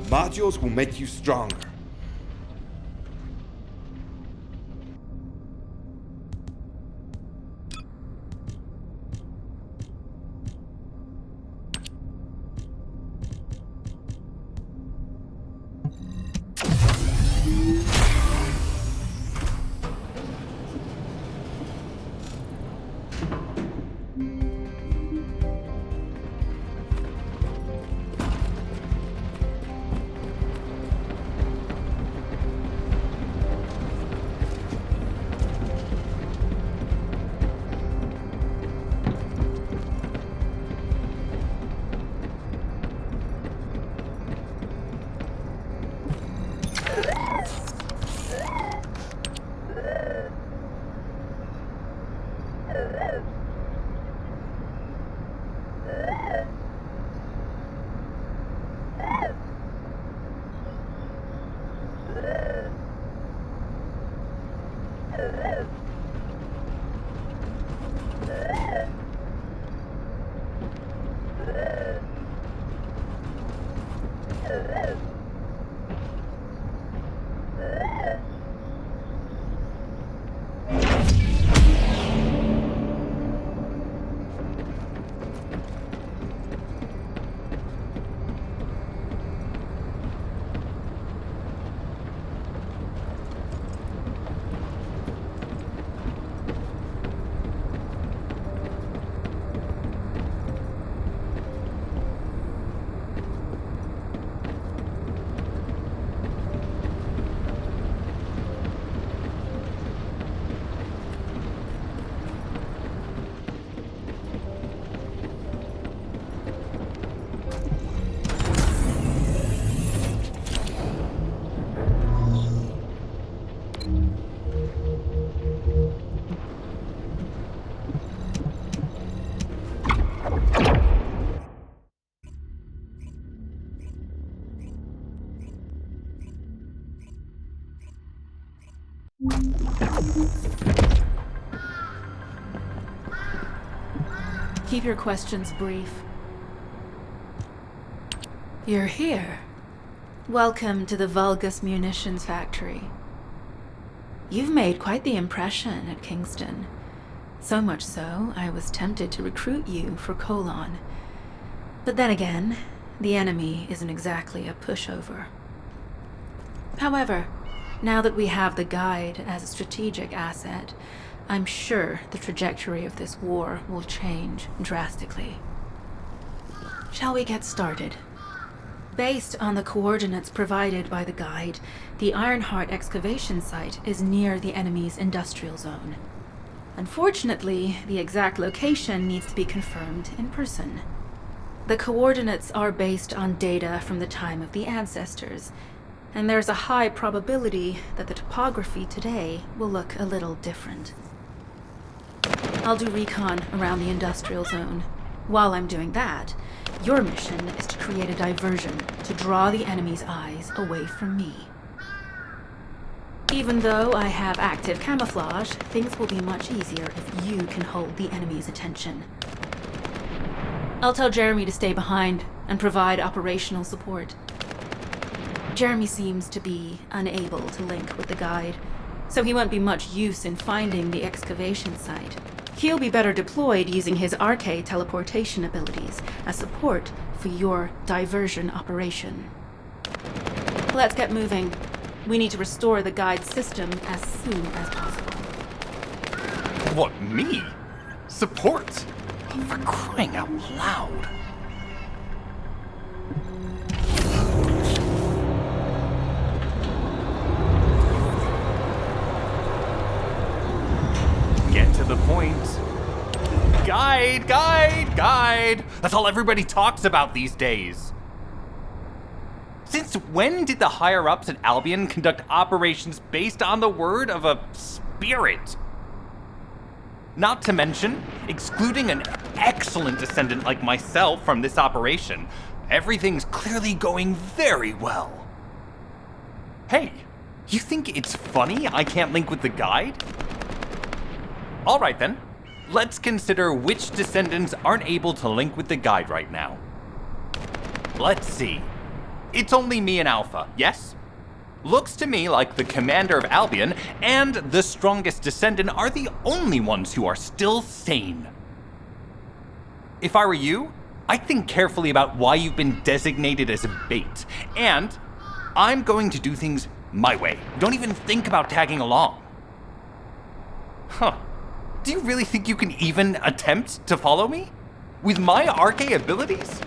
Speaker 17: Modules will make you stronger.
Speaker 18: Keep your questions brief. You're here. Welcome to the Vulgus Munitions Factory. You've made quite the impression at Kingston. So much so, I was tempted to recruit you for Colon. But then again, the enemy isn't exactly a pushover. However, now that we have the Guide as a strategic asset, I'm sure the trajectory of this war will change drastically. Shall we get started? Based on the coordinates provided by the Guide, the Ironheart excavation site is near the enemy's industrial zone. Unfortunately, the exact location needs to be confirmed in person. The coordinates are based on data from the time of the ancestors, and there's a high probability that the topography today will look a little different. I'll do recon around the industrial zone. While I'm doing that, your mission is to create a diversion to draw the enemy's eyes away from me. Even though I have active camouflage, things will be much easier if you can hold the enemy's attention. I'll tell Jeremy to stay behind and provide operational support. Jeremy seems to be unable to link with the Guide, so he won't be much use in finding the excavation site. He'll be better deployed using his arcade teleportation abilities as support for your diversion operation. Let's get moving. We need to restore the Guide system as soon as possible.
Speaker 19: What, me? Support? For crying out loud. Get to the point. Guide! That's all everybody talks about these days. Since when did the higher-ups at Albion conduct operations based on the word of a spirit? Not to mention, excluding an excellent descendant like myself from this operation, everything's clearly going very well. Hey, you think it's funny I can't link with the guide? Alright then, let's consider which descendants aren't able to link with the guide right now. Let's see. It's only me and Alpha, yes? Looks to me like the commander of Albion and the strongest descendant are the only ones who are still sane. If I were you, I'd think carefully about why you've been designated as a bait, and I'm going to do things my way. Don't even think about tagging along. Huh. Do you really think you can even attempt to follow me? With my arcane abilities?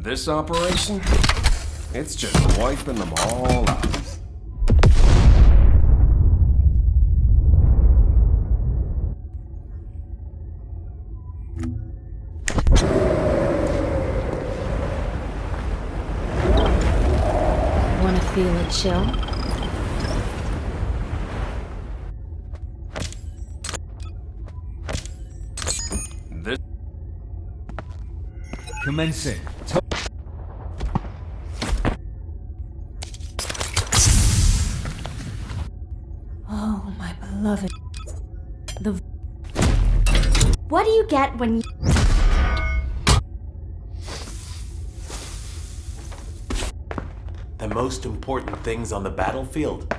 Speaker 20: This operation? It's just wiping them all out.
Speaker 14: Wanna feel a chill?
Speaker 20: This...
Speaker 21: Commencing.
Speaker 14: Oh, my beloved. The...
Speaker 4: What do you get when you...
Speaker 2: The most important things on the battlefield.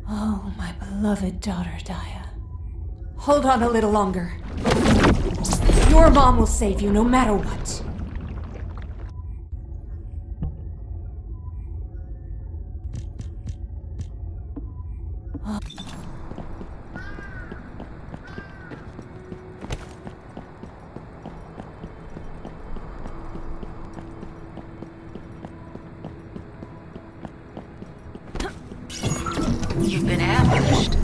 Speaker 14: Oh, my beloved daughter, Daya. Hold on a little longer. Your mom will save you no matter what.
Speaker 10: You've been ambushed.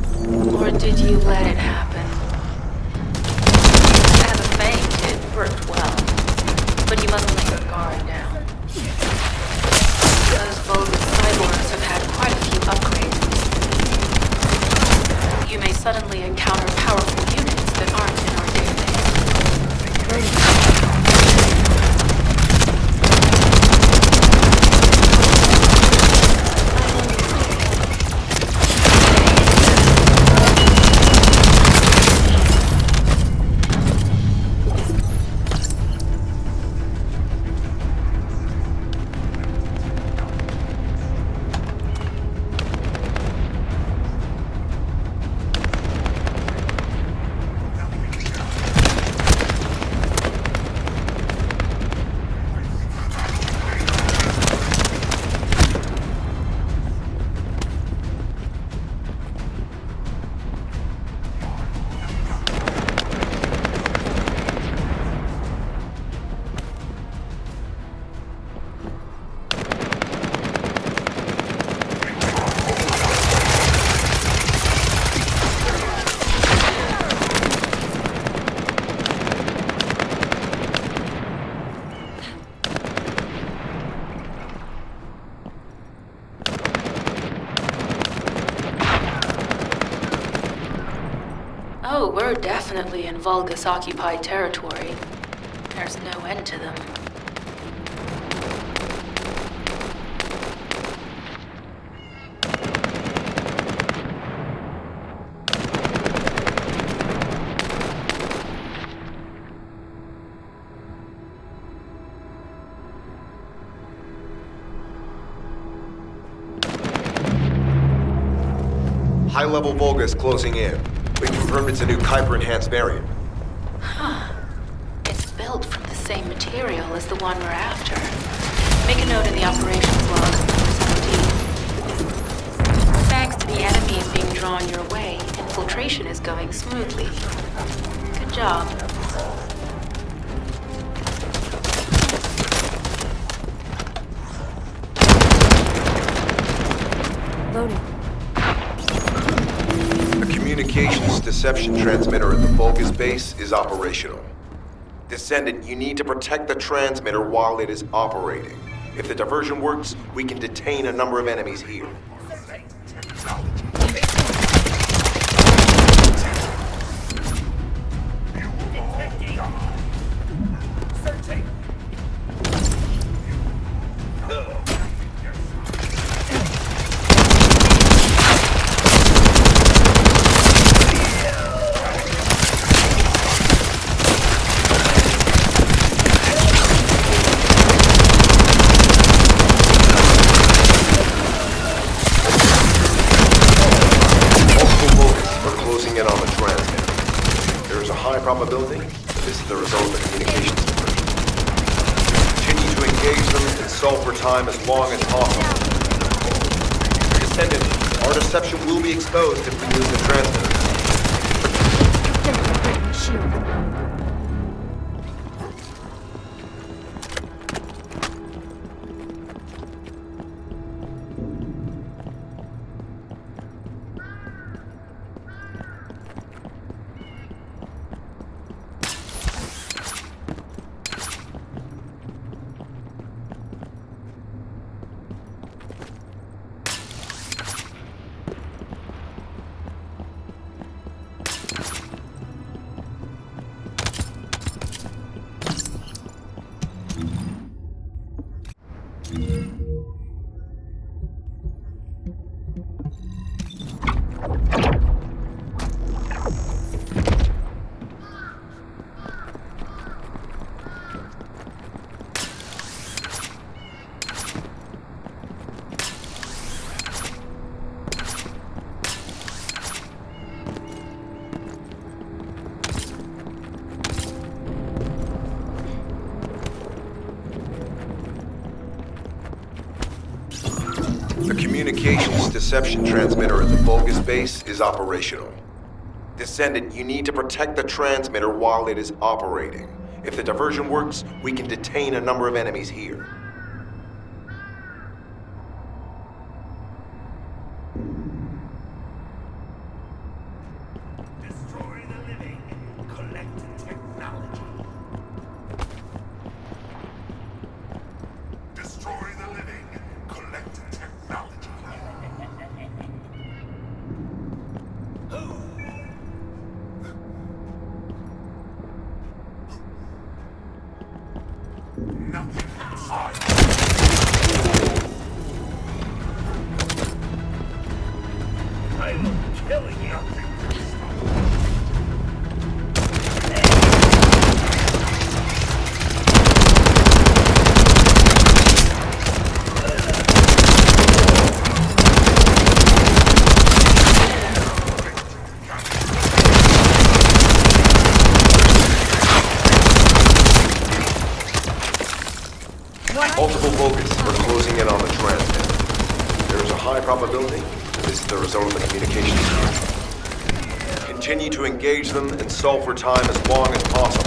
Speaker 10: Or did you let it happen? As a feint, it worked well. But you mustn't let your guard down. Those Vulgus cyborgs have had quite a few upgrades recently. You may suddenly encounter powerful units that aren't in our database. Oh, we're definitely in Vulgus-occupied territory. There's no end to them.
Speaker 22: High-level Vulgus closing in. We confirmed it's a new Kuiper-enhanced variant.
Speaker 10: Huh. It's built from the same material as the one we're after. Make a note in the operations log. Thanks to the enemies being drawn your way, infiltration is going smoothly. Good job.
Speaker 14: Loading.
Speaker 22: Communications deception transmitter at the Vulgus base is operational. Descendant, you need to protect the transmitter while it is operating. If the diversion works, we can detain a number of enemies here. Probability that this is the result of the communications diversion. Continue to engage them and solve for time as long as possible. Descendant, our deception will be exposed if we lose the transmitter. The communications deception transmitter at the Vulgus base is operational. Descendant, you need to protect the transmitter while it is operating. If the diversion works, we can detain a number of enemies here.
Speaker 8: Destroy the living. Collect technology. Destroy the living. Collect technology. Nothing inside. I will kill you.
Speaker 22: Multiple Vulgus are closing in on the transmitter. There is a high probability that this is the result of the communications unit. Continue to engage them and stall for time as long as possible.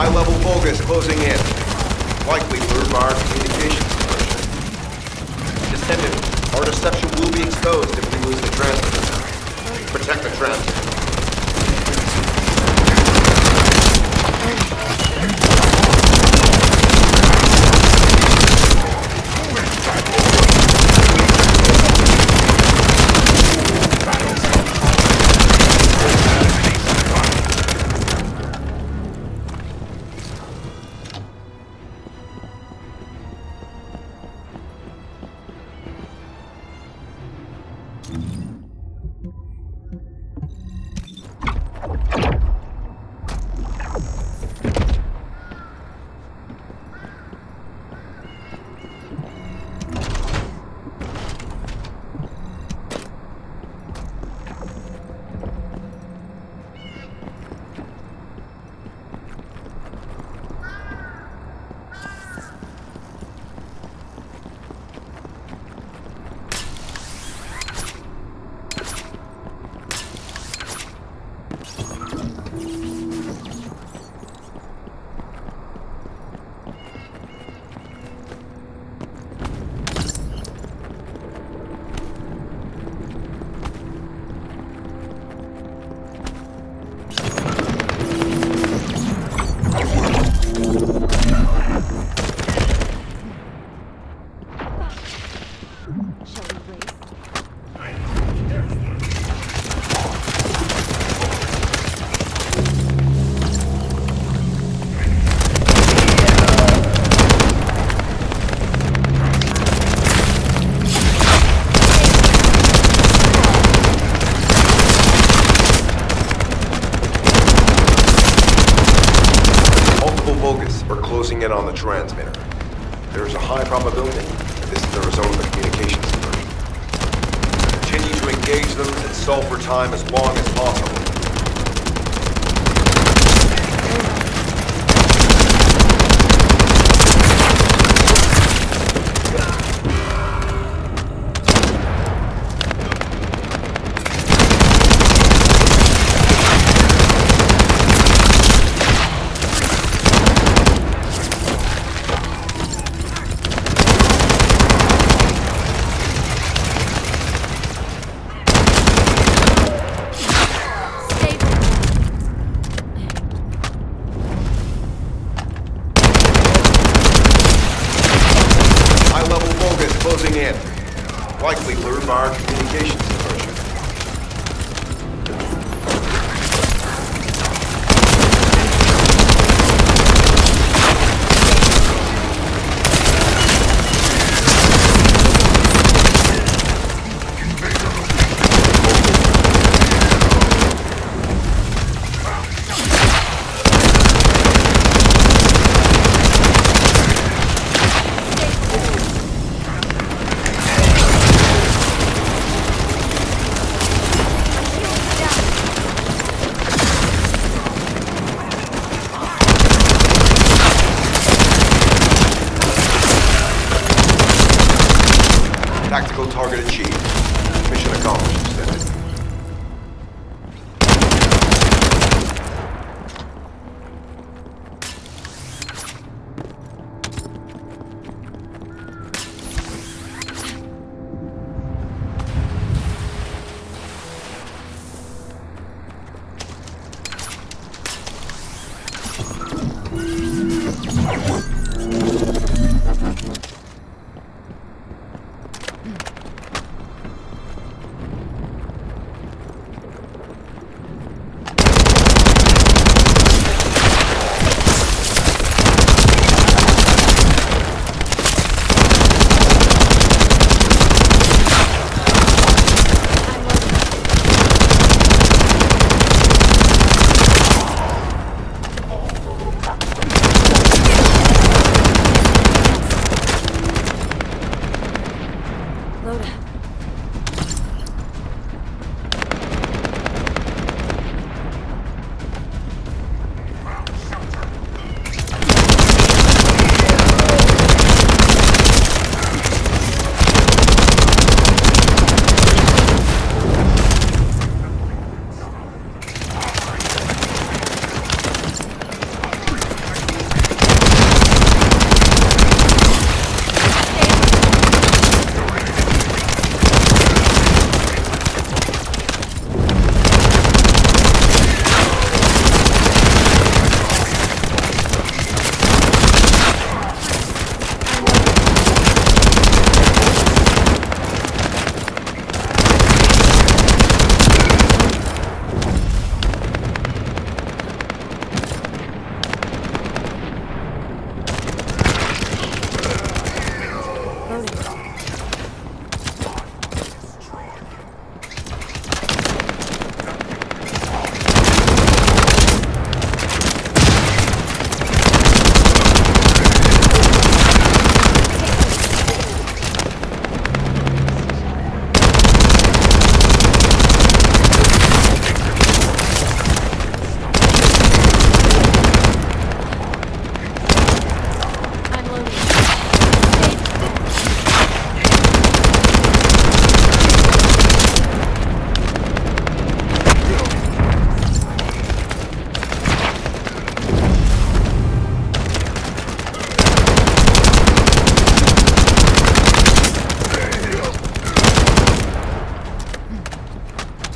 Speaker 22: High-level Vulgus closing in. Likely through our communications version. Descendant, our deception will be exposed if we lose the transmitter. Protect the transmitter. closing in on the transmitter. There's a high probability that this is the result of the communications diversion. Continue to engage them and solve for time as long as possible. Closing in. Likely lured by our communications diversion. Tactical target achieved. Mission accomplished, Descendant.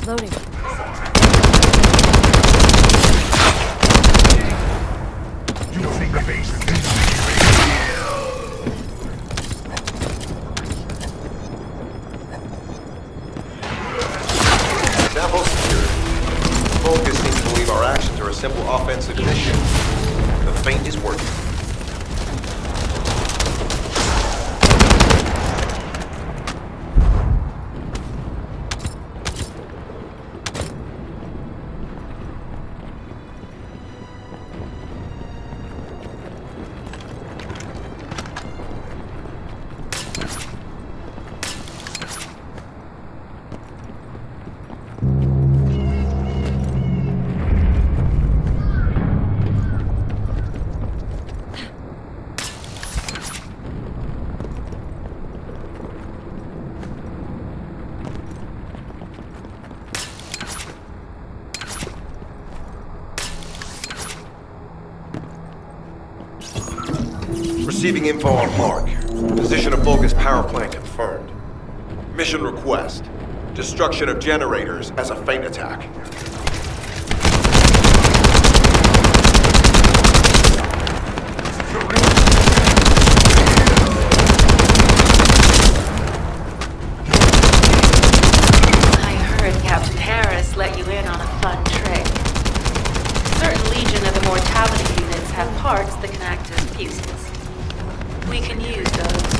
Speaker 14: Loading.
Speaker 8: You think the base is
Speaker 22: Sample secured. Focus seems to believe our actions are a simple offensive mission. The feint is working. Receiving info on mark. Position of Vulgus power plant confirmed. Mission request. Destruction of generators as a feint attack.
Speaker 10: I heard Captain Harris let you in on a fun trick. Certain Legion of Immortality units have parts that can act as fuses. We can use those.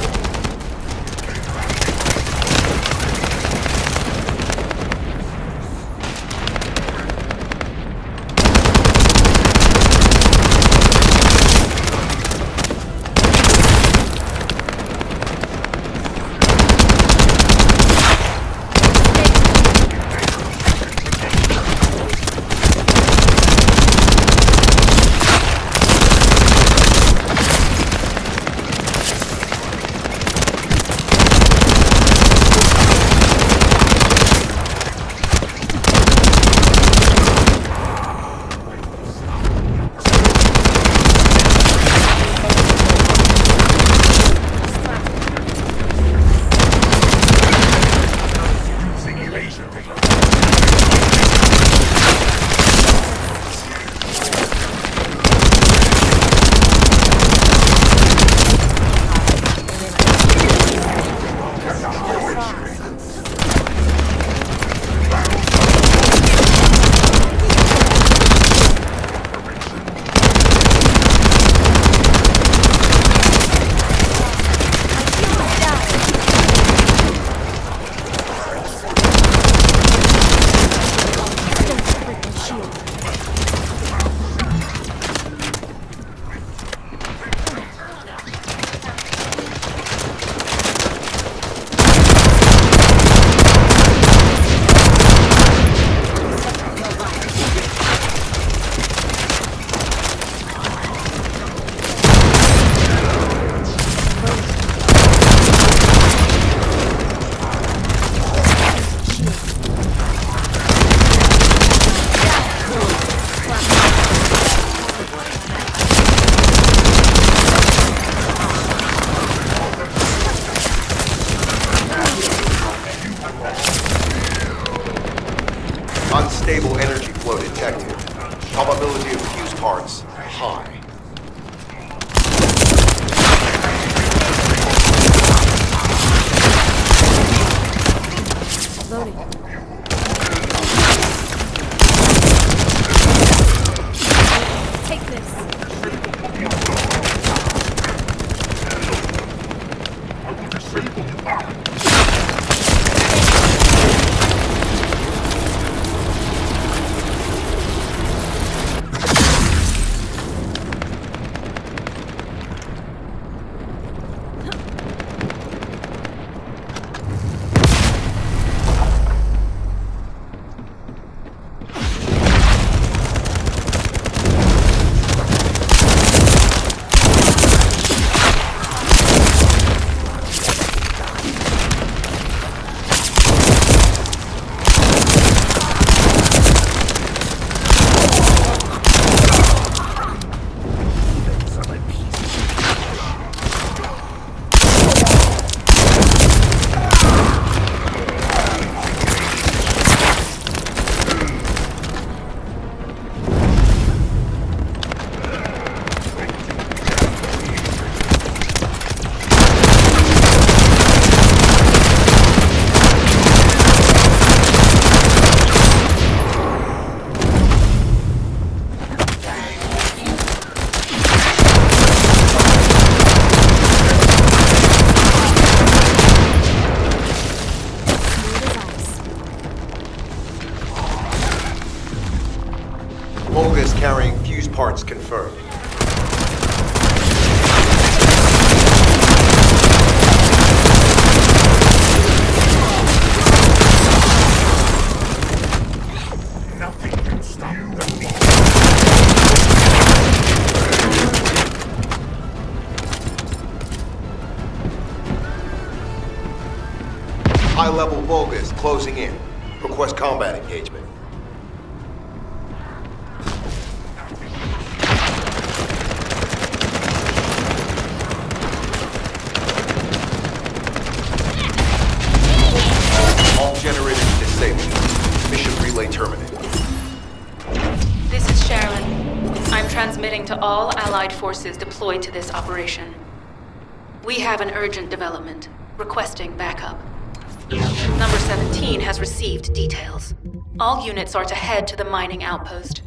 Speaker 22: Unstable energy flow detected. Probability of fuse parts high.
Speaker 4: Take this.
Speaker 22: Vulgus carrying fuse parts confirmed.
Speaker 8: Nothing can stop the meat.
Speaker 22: High-level Vulgus closing in. Request combat engagement.
Speaker 18: all Allied forces deployed to this operation. We have an urgent development, requesting backup. Number 17 has received details. All units are to head to the mining outpost.